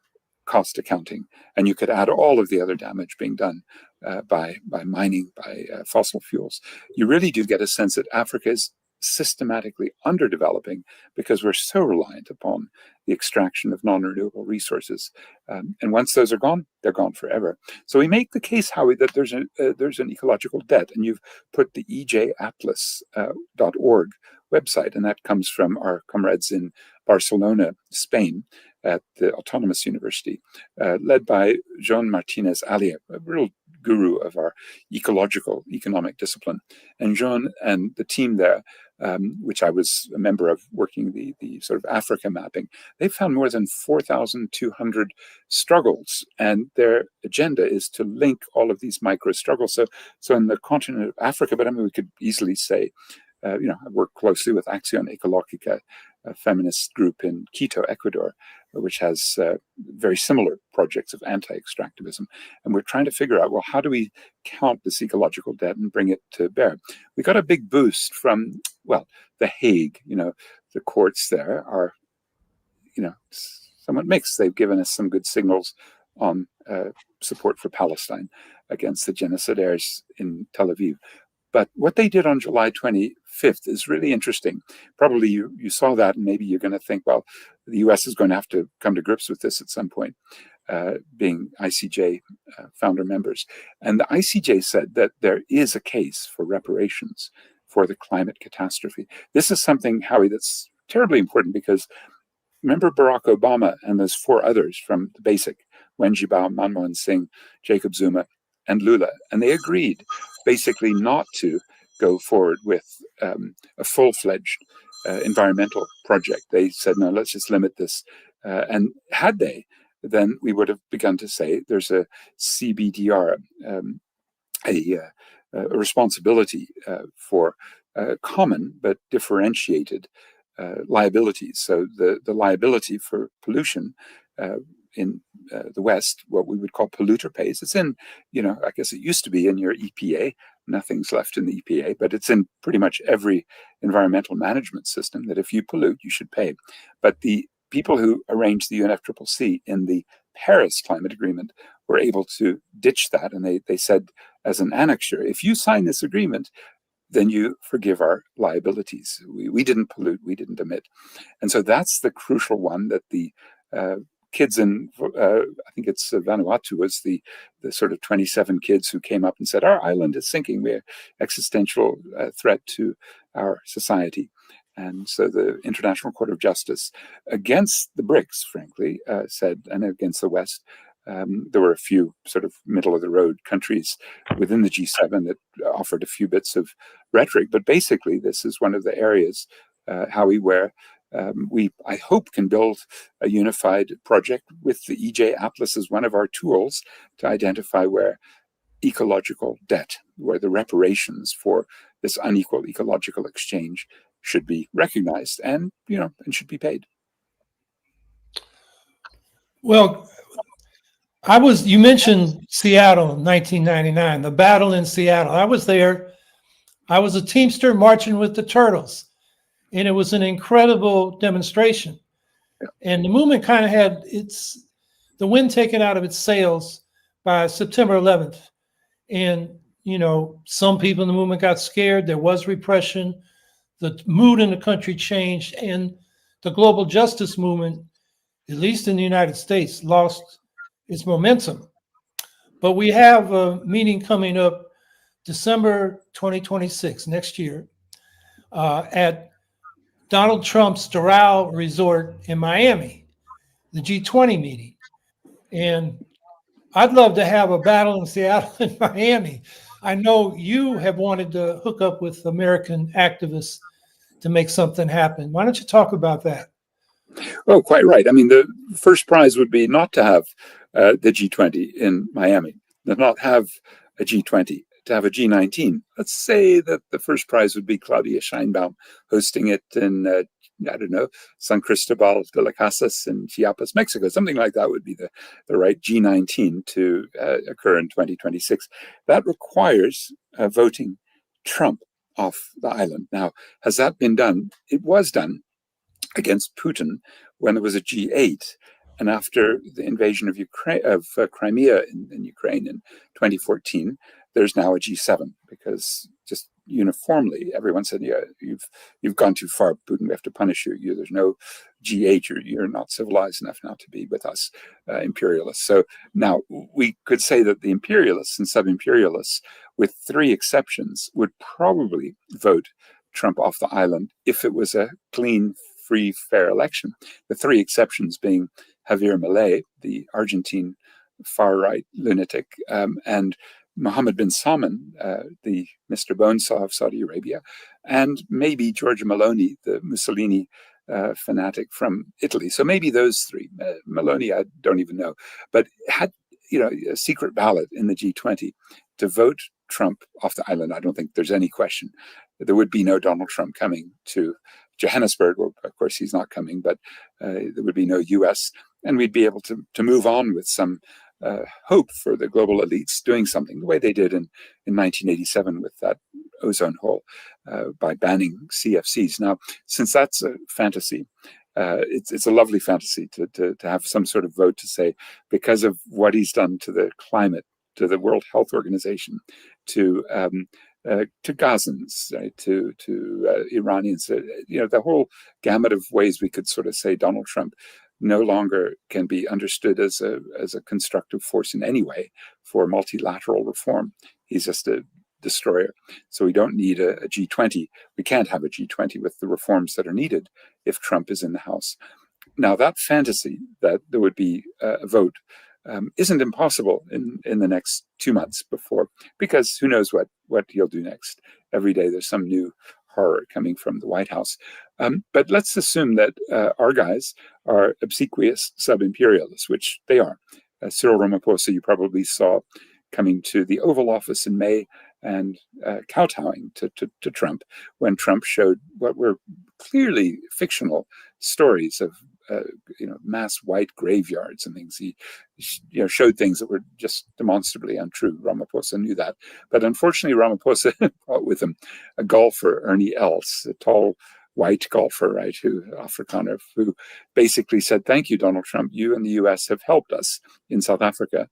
cost accounting, and you could add all of the other damage being done by mining, by fossil fuels, you really do get a sense that Africa is systematically underdeveloping because we're so reliant upon the extraction of non-renewable resources. And once those are gone, they're gone forever. So we make the case, Howie, that there's an ecological debt, and you've put the ejatlas.org website, and that comes from our comrades in Barcelona, Spain, at the Autonomous University, led by Joan Martinez Alia, a real guru of our ecological economic discipline. And Joan and the team there, which I was a member of working the sort of Africa mapping, they found more than 4,200 struggles, and their agenda is to link all of these micro struggles. So in the continent of Africa, but I mean, we could easily say, I work closely with Acción Ecológica, a feminist group in Quito, Ecuador, which has very similar projects of anti-extractivism. And we're trying to figure out, well, how do we count this ecological debt and bring it to bear? We got a big boost from, The Hague. The courts there are, somewhat mixed. They've given us some good signals on support for Palestine against the genocidaires in Tel Aviv. But what they did on July 25th is really interesting. Probably you saw that, and maybe you're going to think, well, the US is going to have to come to grips with this at some point, being ICJ founder members. And the ICJ said that there is a case for reparations for the climate catastrophe. This is something, Howie, that's terribly important because remember Barack Obama and those four others from the basic, Wen Jiabao, Manmohan Singh, Jacob Zuma, and Lula, and they agreed basically not to go forward with a full-fledged environmental project. They said, no, let's just limit this. And had they, then we would have begun to say there's a CBDR, a responsibility for common but differentiated liabilities. So the liability for pollution in the West, what we would call polluter pays. It's in, I guess it used to be in your EPA. Nothing's left in the EPA, but it's in pretty much every environmental management system that if you pollute, you should pay. But the people who arranged the UNFCCC in the Paris Climate Agreement were able to ditch that. And they said, as an annexure, if you sign this agreement, then you forgive our liabilities. We didn't pollute, we didn't emit. And so that's the crucial one that the kids in, I think it's Vanuatu, was the sort of 27 kids who came up and said, our island is sinking. We're existential threat to our society. And so the International Court of Justice, against the BRICS, frankly, said, and against the West, there were a few sort of middle-of-the-road countries within the G7 that offered a few bits of rhetoric. But basically, this is one of the areas, Howie, where I hope, can build a unified project with the EJ Atlas as one of our tools to identify where ecological debt, where the reparations for this unequal ecological exchange should be recognized and should be paid. Well, you mentioned Seattle in 1999, the battle in Seattle. I was there. I was a Teamster marching with the Turtles, and it was an incredible demonstration. Yeah. And the movement kind of had the wind taken out of its sails by September 11th. And, some people in the movement got scared. There was repression. The mood in the country changed, and the global justice movement, at least in the United States, lost its momentum. But we have a meeting coming up December 2026, next year, at Donald Trump's Doral Resort in Miami, the G20 meeting. And I'd love to have a battle in Seattle and Miami. I know you have wanted to hook up with American activists to make something happen. Why don't you talk about that? Oh, quite right. I mean, the first prize would be not to have the G20 in Miami, to not have a G20, to have a G19. Let's say that the first prize would be Claudia Sheinbaum hosting it in, San Cristobal de las Casas in Chiapas, Mexico. Something like that would be the right G19 to occur in 2026. That requires voting Trump off the island. Now, has that been done? It was done against Putin when there was a G8. And after the invasion of Crimea in Ukraine in 2014, there's now a G7 because just uniformly everyone said, yeah, you've gone too far, Putin. We have to punish you. There's no G8. You're not civilized enough now to be with us, imperialists. So now we could say that the imperialists and sub-imperialists, with three exceptions, would probably vote Trump off the island if it was a clean, free, fair election. The three exceptions being Javier Milei, the Argentine far-right lunatic, and Mohammed bin Salman, the Mr. Bonesaw of Saudi Arabia, and maybe Giorgia Meloni, the Mussolini fanatic from Italy. So maybe those three. Meloni, I don't even know. But had a secret ballot in the G20 to vote Trump off the island, I don't think there's any question. There would be no Donald Trump coming to Johannesburg. Well, of course, he's not coming, but there would be no U.S. And we'd be able to move on with some hope for the global elites doing something the way they did in 1987 with that ozone hole by banning CFCs. Now, since that's a fantasy, it's a lovely fantasy to have some sort of vote to say, because of what he's done to the climate, to the World Health Organization, to to Gazans, right, to Iranians, the whole gamut of ways we could sort of say Donald Trump no longer can be understood as a constructive force in any way for multilateral reform. He's just a destroyer. So we don't need a G20. We can't have a G20 with the reforms that are needed if Trump is in the House. Now, that fantasy that there would be a vote isn't impossible in the next 2 months before, because who knows what he'll do next. Every day there's some new horror coming from the White House. But let's assume that our guys are obsequious subimperialists, which they are. Cyril Ramaphosa, you probably saw coming to the Oval Office in May and kowtowing to Trump when Trump showed what were clearly fictional stories of mass white graveyards and things. He showed things that were just demonstrably untrue. Ramaphosa knew that. But unfortunately, Ramaphosa brought with him a golfer, Ernie Els, a tall white golfer, right, Afrikaner, who basically said, "Thank you, Donald Trump. You and the US have helped us in South Africa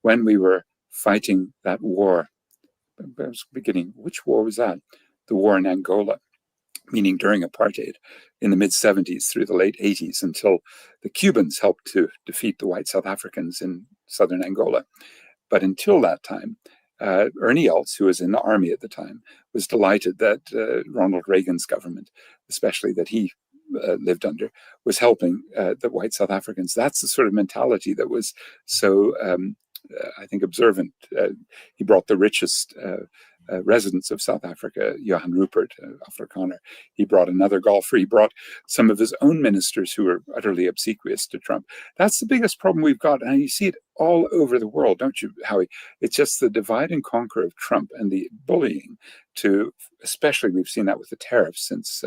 when we were fighting that war." I was beginning, which war was that? The war in Angola, meaning during apartheid in the mid-70s through the late 80s until the Cubans helped to defeat the white South Africans in southern Angola. But until that time, Ernie Els, who was in the army at the time, was delighted that Ronald Reagan's government, especially that he lived under, was helping the white South Africans. That's the sort of mentality that was so, I think, observant. He brought the richest residents of South Africa, Johan Rupert, Afrikaner. He brought another golfer. He brought some of his own ministers who were utterly obsequious to Trump. That's the biggest problem we've got. And you see it all over the world, don't you, Howie? It's just the divide and conquer of Trump and the bullying to, especially we've seen that with the tariffs since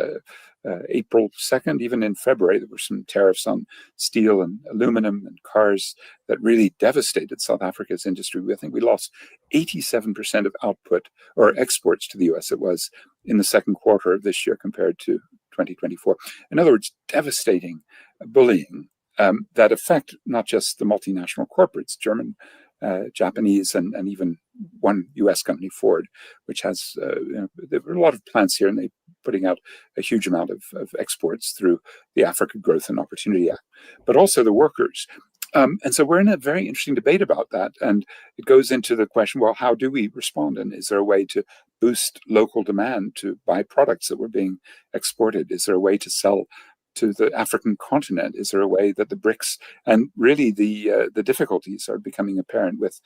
April 2nd, even in February, there were some tariffs on steel and aluminum and cars that really devastated South Africa's industry. I think we lost 87% of output or exports to the US, it was, in the second quarter of this year compared to 2024. In other words, devastating bullying that affect not just the multinational corporates, German, Japanese, and even one US company, Ford, which has there are a lot of plants here, and they're putting out a huge amount of exports through the Africa Growth and Opportunity Act, but also the workers. And so we're in a very interesting debate about that. And it goes into the question, well, how do we respond? And is there a way to boost local demand to buy products that were being exported? Is there a way to sell to the African continent? Is there a way that the BRICS, and really the difficulties are becoming apparent with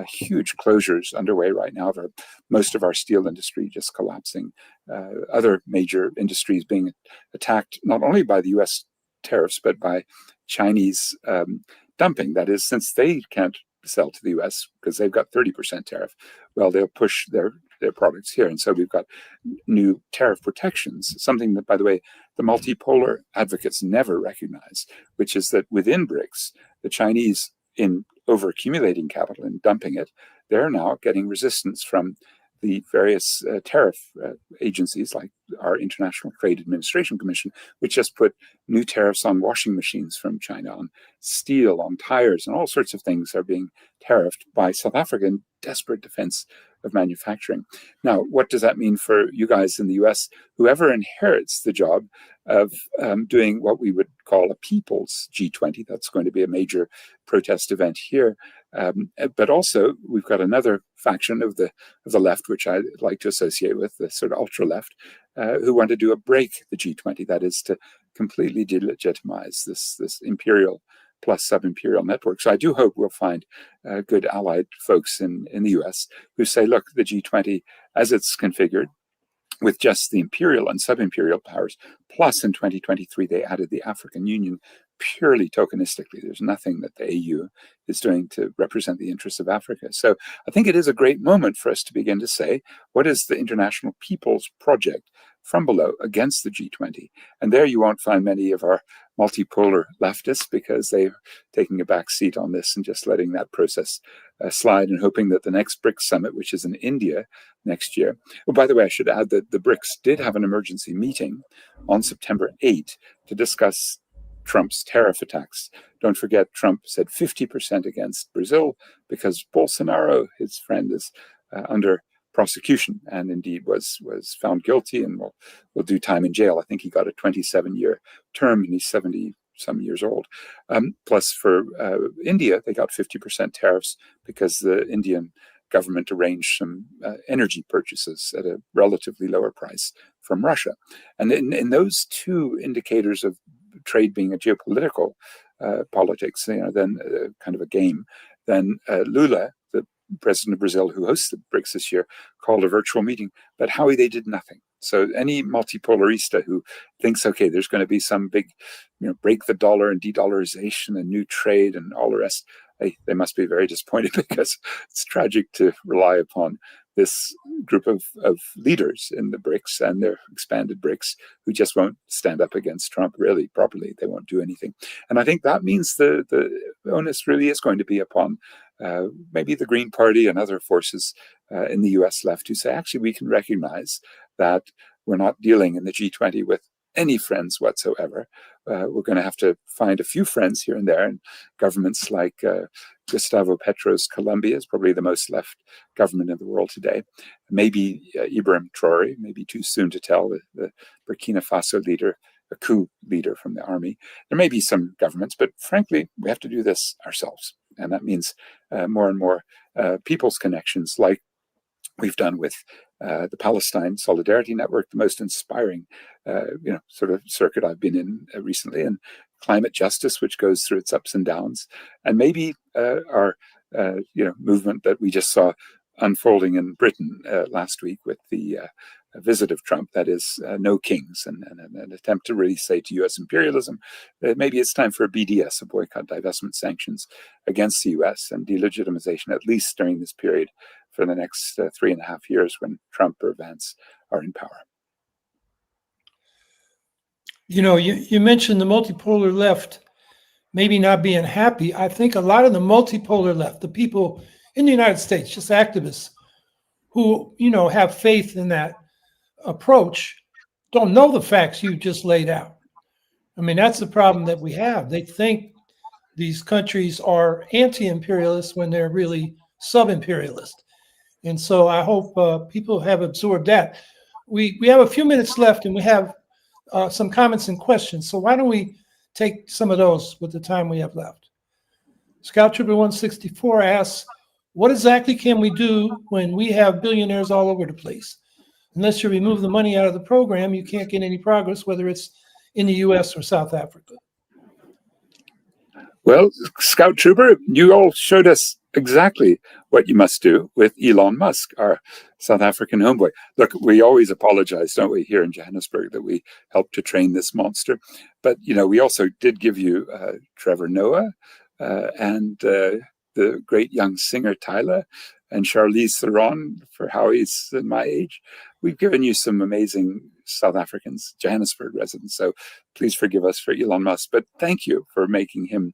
huge closures underway right now of most of our steel industry just collapsing, other major industries being attacked not only by the US tariffs, but by Chinese dumping. That is, since they can't sell to the US because they've got 30% tariff, well, they'll push their products here. And so we've got new tariff protections, something that, by the way, the multipolar advocates never recognize, which is that within BRICS, the Chinese, in over-accumulating capital and dumping it, they're now getting resistance from the various tariff agencies like our International Trade Administration Commission, which just put new tariffs on washing machines from China, on steel, on tires, and all sorts of things are being tariffed by South Africa in desperate defense of manufacturing. Now, what does that mean for you guys in the US? Whoever inherits the job of doing what we would call a people's G20, that's going to be a major protest event here. But also, we've got another faction of the left, which I like to associate with the sort of ultra left, who want to do a break the G20. That is to completely delegitimize this imperial plus sub-imperial network. So I do hope we'll find good allied folks in the US who say, look, the G20, as it's configured, with just the imperial and sub-imperial powers, plus in 2023 they added the African Union purely tokenistically. There's nothing that the AU is doing to represent the interests of Africa. So I think it is a great moment for us to begin to say, what is the international people's project from below against the G20? And there you won't find many of our multipolar leftists because they're taking a back seat on this and just letting that process slide and hoping that the next BRICS summit, which is in India next year. Oh, by the way, I should add that the BRICS did have an emergency meeting on September 8 to discuss Trump's tariff attacks. Don't forget, Trump said 50% against Brazil because Bolsonaro, his friend, is under prosecution, and indeed was found guilty and will do time in jail. I think he got a 27-year term, and he's 70 some years old. Plus, for India, they got 50% tariffs because the Indian government arranged some energy purchases at a relatively lower price from Russia. And in those two indicators of trade being a geopolitical politics, then kind of a game, then Lula, the president of Brazil, who hosts the BRICS this year, called a virtual meeting. But Howie, they did nothing. So any multipolarista who thinks, okay, there's going to be some big, break the dollar and de-dollarization and new trade and all the rest, they must be very disappointed, because it's tragic to rely upon this group of leaders in the BRICS and their expanded BRICS who just won't stand up against Trump really properly. They won't do anything. And I think that means the onus really is going to be upon maybe the Green Party and other forces in the US left who say, actually, we can recognize that we're not dealing in the G20 with any friends whatsoever. We're going to have to find a few friends here and there, and governments like Gustavo Petro's Colombia is probably the most left government in the world today. Maybe Ibrahim Traore, maybe too soon to tell, the Burkina Faso leader, a coup leader from the army. There may be some governments, but frankly, we have to do this ourselves. And that means more and more people's connections, like we've done with the Palestine Solidarity Network, the most inspiring, sort of circuit I've been in recently, and climate justice, which goes through its ups and downs, and maybe our, movement that we just saw unfolding in Britain last week with the visit of Trump, that is no kings, and an attempt to really say to U.S. imperialism, maybe it's time for a BDS, a boycott, divestment, sanctions against the U.S. and delegitimization, at least during this period for the next 3.5 years when Trump or Vance are in power. You mentioned the multipolar left maybe not being happy. I think a lot of the multipolar left, the people in the United States, just activists who, have faith in that approach, don't know the facts you just laid out. I mean, that's the problem that we have. They think these countries are anti-imperialist when they're really sub-imperialist. And so I hope people have absorbed that. We have a few minutes left, and we have some comments and questions. So why don't we take some of those with the time we have left? Scout Trooper 164 asks, what exactly can we do when we have billionaires all over the place? Unless you remove the money out of the program, you can't get any progress, whether it's in the US or South Africa. Well, Scout Trooper, you all showed us exactly what you must do with Elon Musk, our South African homeboy. Look, we always apologize, don't we, here in Johannesburg, that we helped to train this monster. But, we also did give you Trevor Noah and the great young singer Tyler and Charlize Theron for Howie's and my age. We've given you some amazing South Africans, Johannesburg residents. So please forgive us for Elon Musk, but thank you for making him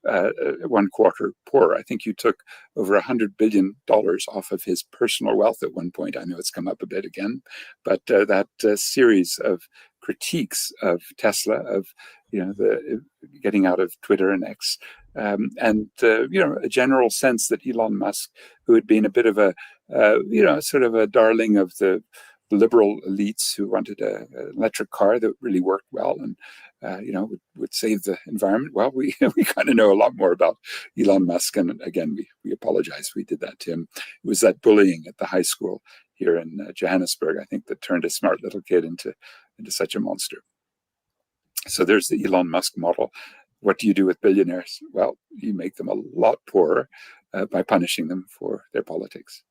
1/4 poorer. I think you took over $100 billion off of his personal wealth at one point. I know it's come up a bit again, but that series of critiques of Tesla, of the getting out of Twitter and X, and a general sense that Elon Musk, who had been a bit of a sort of a darling of the liberal elites who wanted an electric car that really worked well and would save the environment. Well, we kind of know a lot more about Elon Musk, and again, we apologize. We did that to him. It was that bullying at the high school here in Johannesburg, I think, that turned a smart little kid into such a monster. So there's the Elon Musk model. What do you do with billionaires? Well, you make them a lot poorer by punishing them for their politics.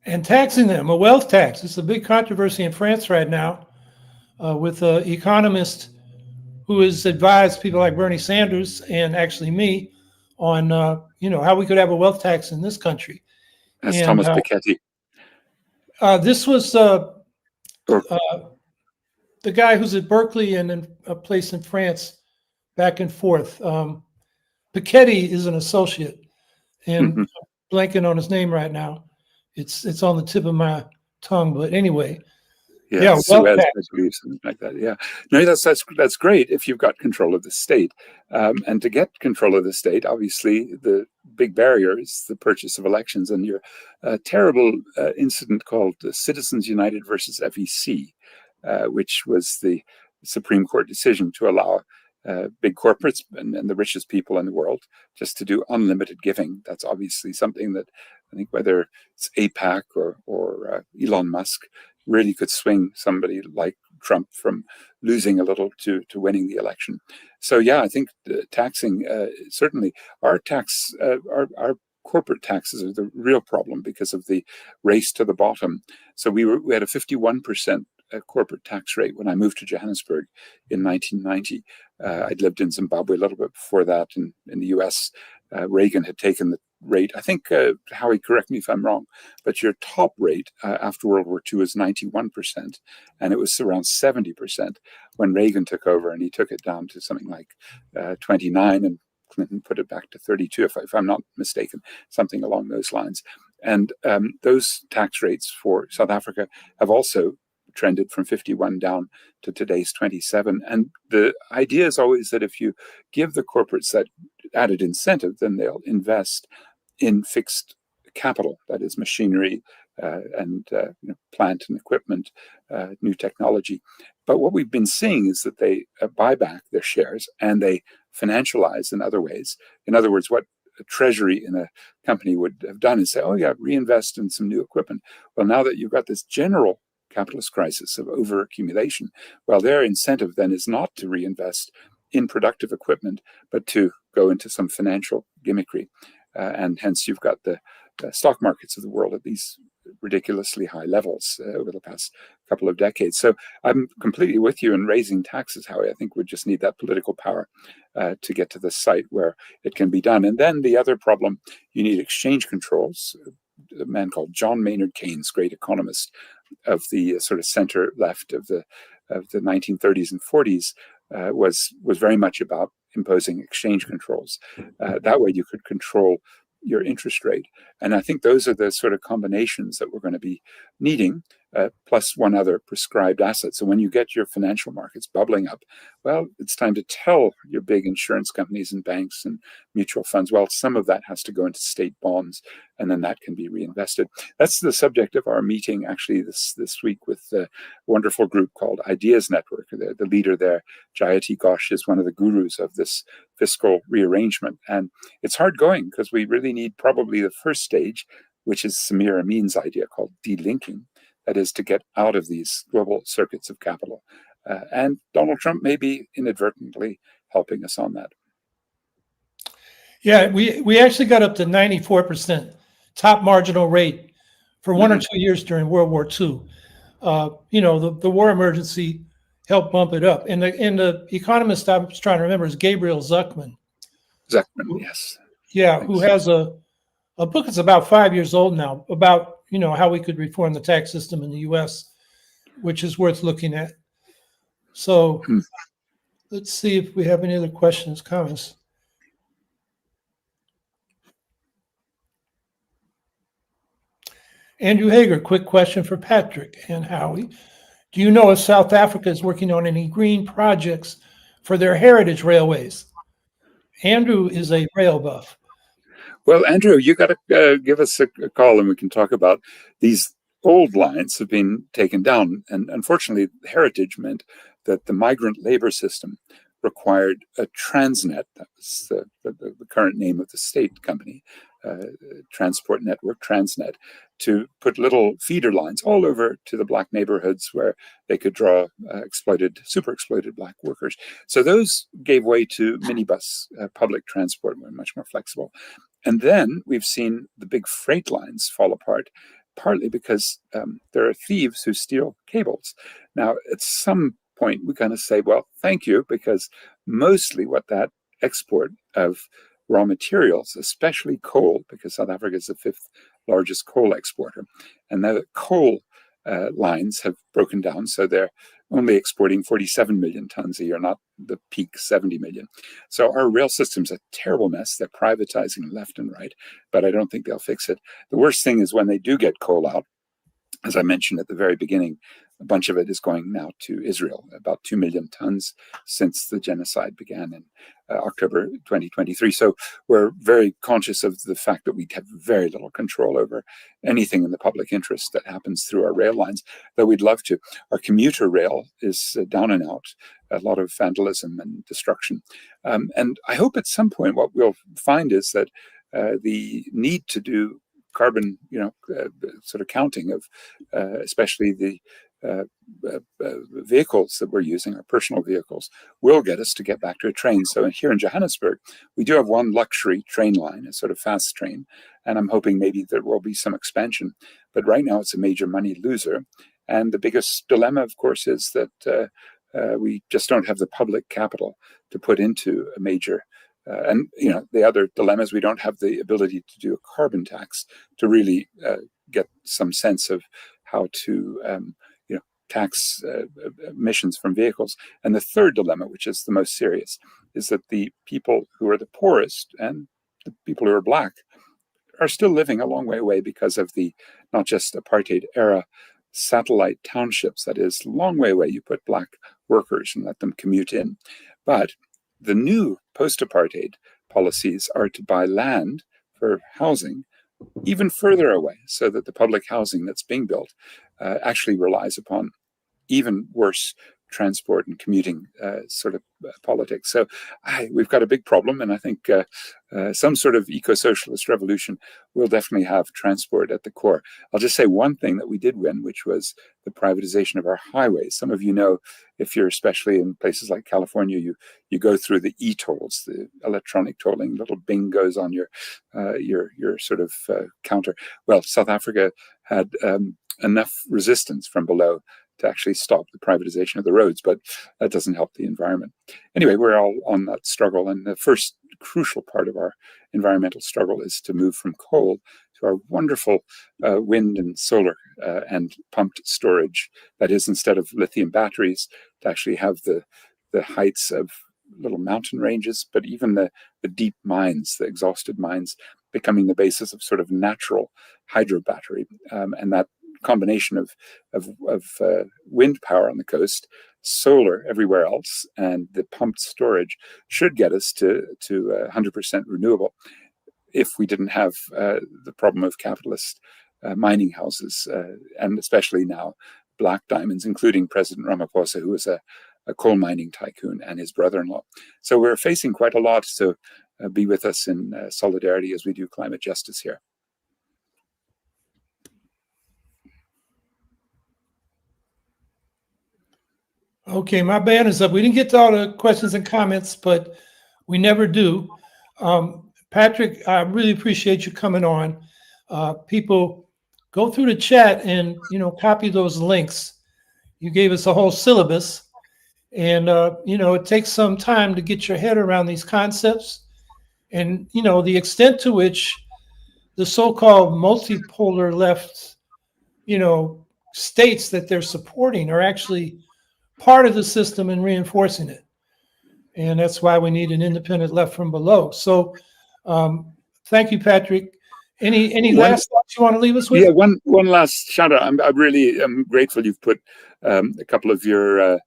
And taxing them, a wealth tax. It's a big controversy in France right now with an economist who has advised people like Bernie Sanders and actually me on, how we could have a wealth tax in this country. That's Thomas Piketty. This was the guy who's at Berkeley and in a place in France, back and forth. Piketty is an associate, and blanking on his name right now. It's on the tip of my tongue, but anyway, Yeah, Yeah, wealth Suez, I tax. believe, something like that. Yeah, no, that's great if you've got control of the state, and to get control of the state, obviously, the big barrier is the purchase of elections, and your terrible incident called Citizens United versus FEC, which was the Supreme Court decision to allow big corporates and the richest people in the world just to do unlimited giving. That's obviously something that I think whether it's APAC or Elon Musk really could swing somebody like Trump from losing a little to winning the election. So yeah, I think taxing certainly our corporate taxes are the real problem because of the race to the bottom. So we had a 51% corporate tax rate when I moved to Johannesburg in 1990. I'd lived in Zimbabwe a little bit before that, and in the US, Reagan had taken the rate. I think, Howie, correct me if I'm wrong, but your top rate after World War II was 91%, and it was around 70% when Reagan took over, and he took it down to something like 29, and Clinton put it back to 32, if I'm not mistaken, something along those lines. And those tax rates for South Africa have also trended from 51 down to today's 27. And the idea is always that if you give the corporates that added incentive, then they'll invest in fixed capital, that is machinery and plant and equipment, new technology. But what we've been seeing is that they buy back their shares and they financialize in other ways. In other words, what a treasury in a company would have done is say, oh yeah, reinvest in some new equipment. Well, now that you've got this general capitalist crisis of overaccumulation, well, their incentive then is not to reinvest in productive equipment, but to go into some financial gimmickry. And hence you've got the stock markets of the world at these ridiculously high levels over the past couple of decades. So I'm completely with you in raising taxes, Howie. I think we just need that political power to get to the site where it can be done. And then the other problem, you need exchange controls. A man called John Maynard Keynes, great economist of the sort of center left of the 1930s and 40s, was very much about imposing exchange controls. That way you could control your interest rate. And I think those are the sort of combinations that we're going to be needing, plus one other prescribed asset. So when you get your financial markets bubbling up, well, it's time to tell your big insurance companies and banks and mutual funds, well, some of that has to go into state bonds, and then that can be reinvested. That's the subject of our meeting actually this week with a wonderful group called Ideas Network. The leader there, Jayati Ghosh, is one of the gurus of this fiscal rearrangement. And it's hard going because we really need probably the first stage, which is Samir Amin's idea called delinking. That is to get out of these global circuits of capital. And Donald Trump may be inadvertently helping us on that. Yeah, we actually got up to 94% top marginal rate for 1 or 2 years during World War II. The war emergency helped bump it up. And the economist I was trying to remember is Gabriel Zuckman. Zuckman, yes. Yeah, thanks. Who has a book that's about 5 years old now about, how we could reform the tax system in the U.S., which is worth looking at. So let's see if we have any other questions, comments. Andrew Hager, quick question for Patrick and Howie. Do you know if South Africa is working on any green projects for their heritage railways? Andrew is a rail buff. Well, Andrew, you got to give us a call and we can talk about these old lines have been taken down. And unfortunately, heritage meant that the migrant labor system required a Transnet, that was the current name of the state company, transport network, Transnet, to put little feeder lines all over to the black neighborhoods where they could draw super exploited black workers. So those gave way to minibus public transport, were much more flexible. And then we've seen the big freight lines fall apart, partly because there are thieves who steal cables. Now, at some point, we kind of say, well, thank you, because mostly what that export of raw materials, especially coal, because South Africa is the 5th largest coal exporter, and the coal lines have broken down, so they're only exporting 47 million tons a year, not the peak 70 million. So our rail system's a terrible mess. They're privatizing left and right, but I don't think they'll fix it. The worst thing is when they do get coal out, as I mentioned at the very beginning, a bunch of it is going now to Israel, about 2 million tons since the genocide began in October 2023. So we're very conscious of the fact that we have very little control over anything in the public interest that happens through our rail lines, though we'd love to. Our commuter rail is down and out, a lot of vandalism and destruction. And I hope at some point what we'll find is that the need to do carbon, sort of counting of especially the vehicles that we're using, our personal vehicles, will get us to get back to a train. So here in Johannesburg, we do have one luxury train line, a sort of fast train, and I'm hoping maybe there will be some expansion. But right now it's a major money loser. And the biggest dilemma, of course, is that we just don't have the public capital to put into a major and the other dilemma is we don't have the ability to do a carbon tax to really get some sense of how to tax emissions from vehicles. And the third dilemma, which is the most serious, is that the people who are the poorest and the people who are Black are still living a long way away because of the not just apartheid era satellite townships, that is, long way away. You put Black workers and let them commute in. But the new post-apartheid policies are to buy land for housing even further away, so that the public housing that's being built actually relies upon even worse transport and commuting sort of politics. So we've got a big problem, and I think some sort of eco-socialist revolution will definitely have transport at the core. I'll just say one thing that we did win, which was the privatization of our highways. Some of you know, if you're especially in places like California, you go through the e-tolls, the electronic tolling, little bing goes on your sort of counter. Well, South Africa had enough resistance from below to actually stop the privatization of the roads, but that doesn't help the environment. Anyway, we're all on that struggle, and the first crucial part of our environmental struggle is to move from coal to our wonderful wind and solar and pumped storage. That is, instead of lithium batteries, to actually have the heights of little mountain ranges, but even the deep mines, the exhausted mines, becoming the basis of sort of natural hydro battery, and that combination of wind power on the coast, solar everywhere else, and the pumped storage should get us to 100% renewable if we didn't have the problem of capitalist mining houses, and especially now Black diamonds, including President Ramaphosa, who is a coal mining tycoon, and his brother-in-law. So we're facing quite a lot, so be with us in solidarity as we do climate justice here. Okay, my bad is up. We didn't get to all the questions and comments, but we never do. Patrick, I really appreciate you coming on. People, go through the chat and copy those links. You gave us a whole syllabus, and it takes some time to get your head around these concepts, and the extent to which the so-called multipolar left, states that they're supporting are actually part of the system and reinforcing it. And that's why we need an independent left from below. So thank you, Patrick. Any last thoughts you want to leave us with? Yeah, one last shout out. I really am grateful you've put a couple of your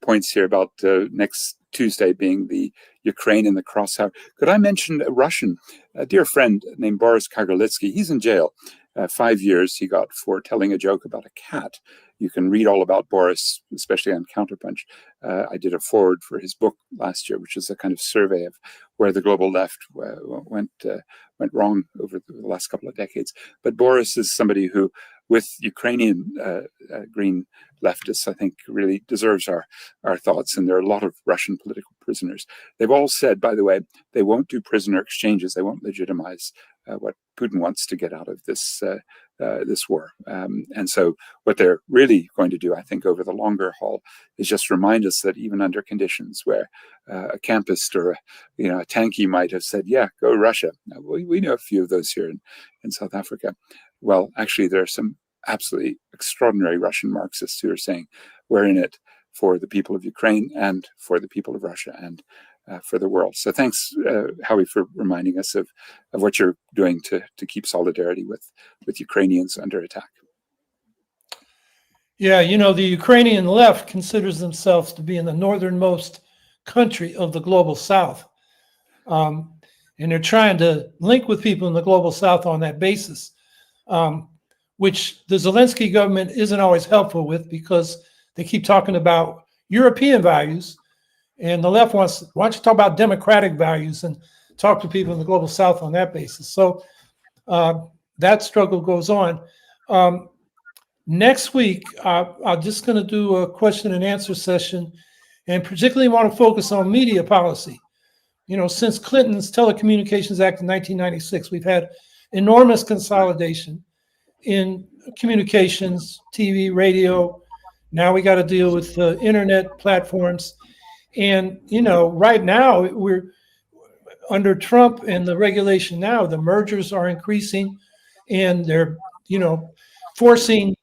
points here about next Tuesday being the Ukraine in the crosshair. Could I mention a dear friend named Boris Kagarlitsky? He's in jail. 5 years he got for telling a joke about a cat. You can read all about Boris, especially on Counterpunch. I did a foreword for his book last year, which is a kind of survey of where the global left went wrong over the last couple of decades. But Boris is somebody who, with Ukrainian green leftists, I think really deserves our thoughts. And there are a lot of Russian political prisoners. They've all said, by the way, they won't do prisoner exchanges. They won't legitimize what Putin wants to get out of this war. And so what they're really going to do, I think, over the longer haul is just remind us that even under conditions where a campist or a tanky might have said, yeah, go Russia. We know a few of those here in South Africa. Well, actually, there are some absolutely extraordinary Russian Marxists who are saying we're in it for the people of Ukraine and for the people of Russia and for the world. So thanks, Howie, for reminding us of what you're doing to keep solidarity with Ukrainians under attack. Yeah, the Ukrainian left considers themselves to be in the northernmost country of the global south. Um, and they're trying to link with people in the global south on that basis, which the Zelensky government isn't always helpful with because they keep talking about European values. And the left wants, why don't you talk about democratic values and talk to people in the global south on that basis? So that struggle goes on. Next week, I'm just going to do a question and answer session and particularly want to focus on media policy. Since Clinton's Telecommunications Act in 1996, we've had enormous consolidation in communications, TV, radio. Now we got to deal with the internet platforms. And, right now we're under Trump and the regulation now, the mergers are increasing and they're, forcing,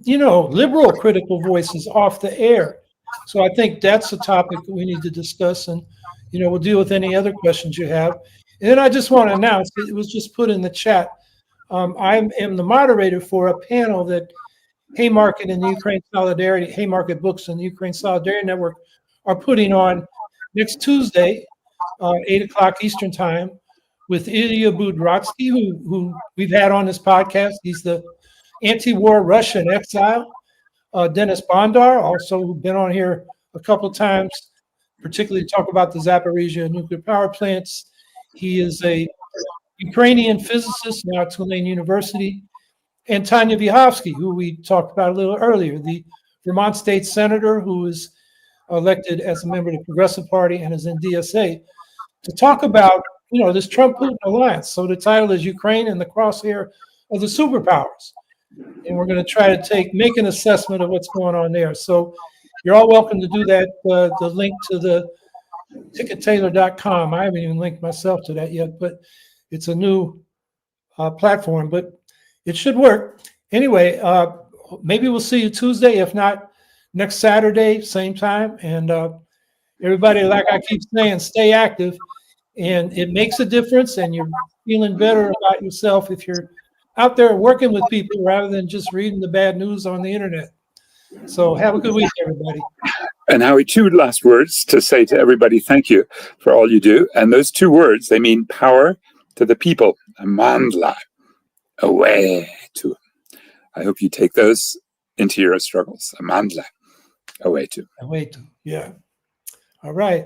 liberal critical voices off the air. So I think that's a topic that we need to discuss, and we'll deal with any other questions you have. And then I just want to announce, it was just put in the chat, I am the moderator for a panel that Haymarket and the Ukraine Solidarity, Haymarket Books and the Ukraine Solidarity Network are putting on next Tuesday, 8 o'clock Eastern Time, with Ilya Budrotsky, who we've had on this podcast. He's the anti-war Russian exile. Dennis Bondar, also been on here a couple of times, particularly to talk about the Zaporizhia nuclear power plants. He is a Ukrainian physicist now at Tulane University. And Tanya Vyhovsky, who we talked about a little earlier, the Vermont state senator who is elected as a member of the Progressive Party and is in DSA, to talk about, this Trump-Putin alliance. So the title is Ukraine in the Crosshair of the Superpowers. And we're going to try to make an assessment of what's going on there. So you're all welcome to do that. The link to the tickettailor.com. I haven't even linked myself to that yet, but it's a new platform, but it should work. Anyway, maybe we'll see you Tuesday, if not next Saturday, same time. And everybody, like I keep saying, stay active. And it makes a difference, and you're feeling better about yourself if you're out there working with people rather than just reading the bad news on the internet. So have a good week, everybody. And Howie, two last words to say to everybody, thank you for all you do. And those two words, they mean power to the people. Amandla, away to. I hope you take those into your struggles. Amandla, away to. Away to, yeah. All right.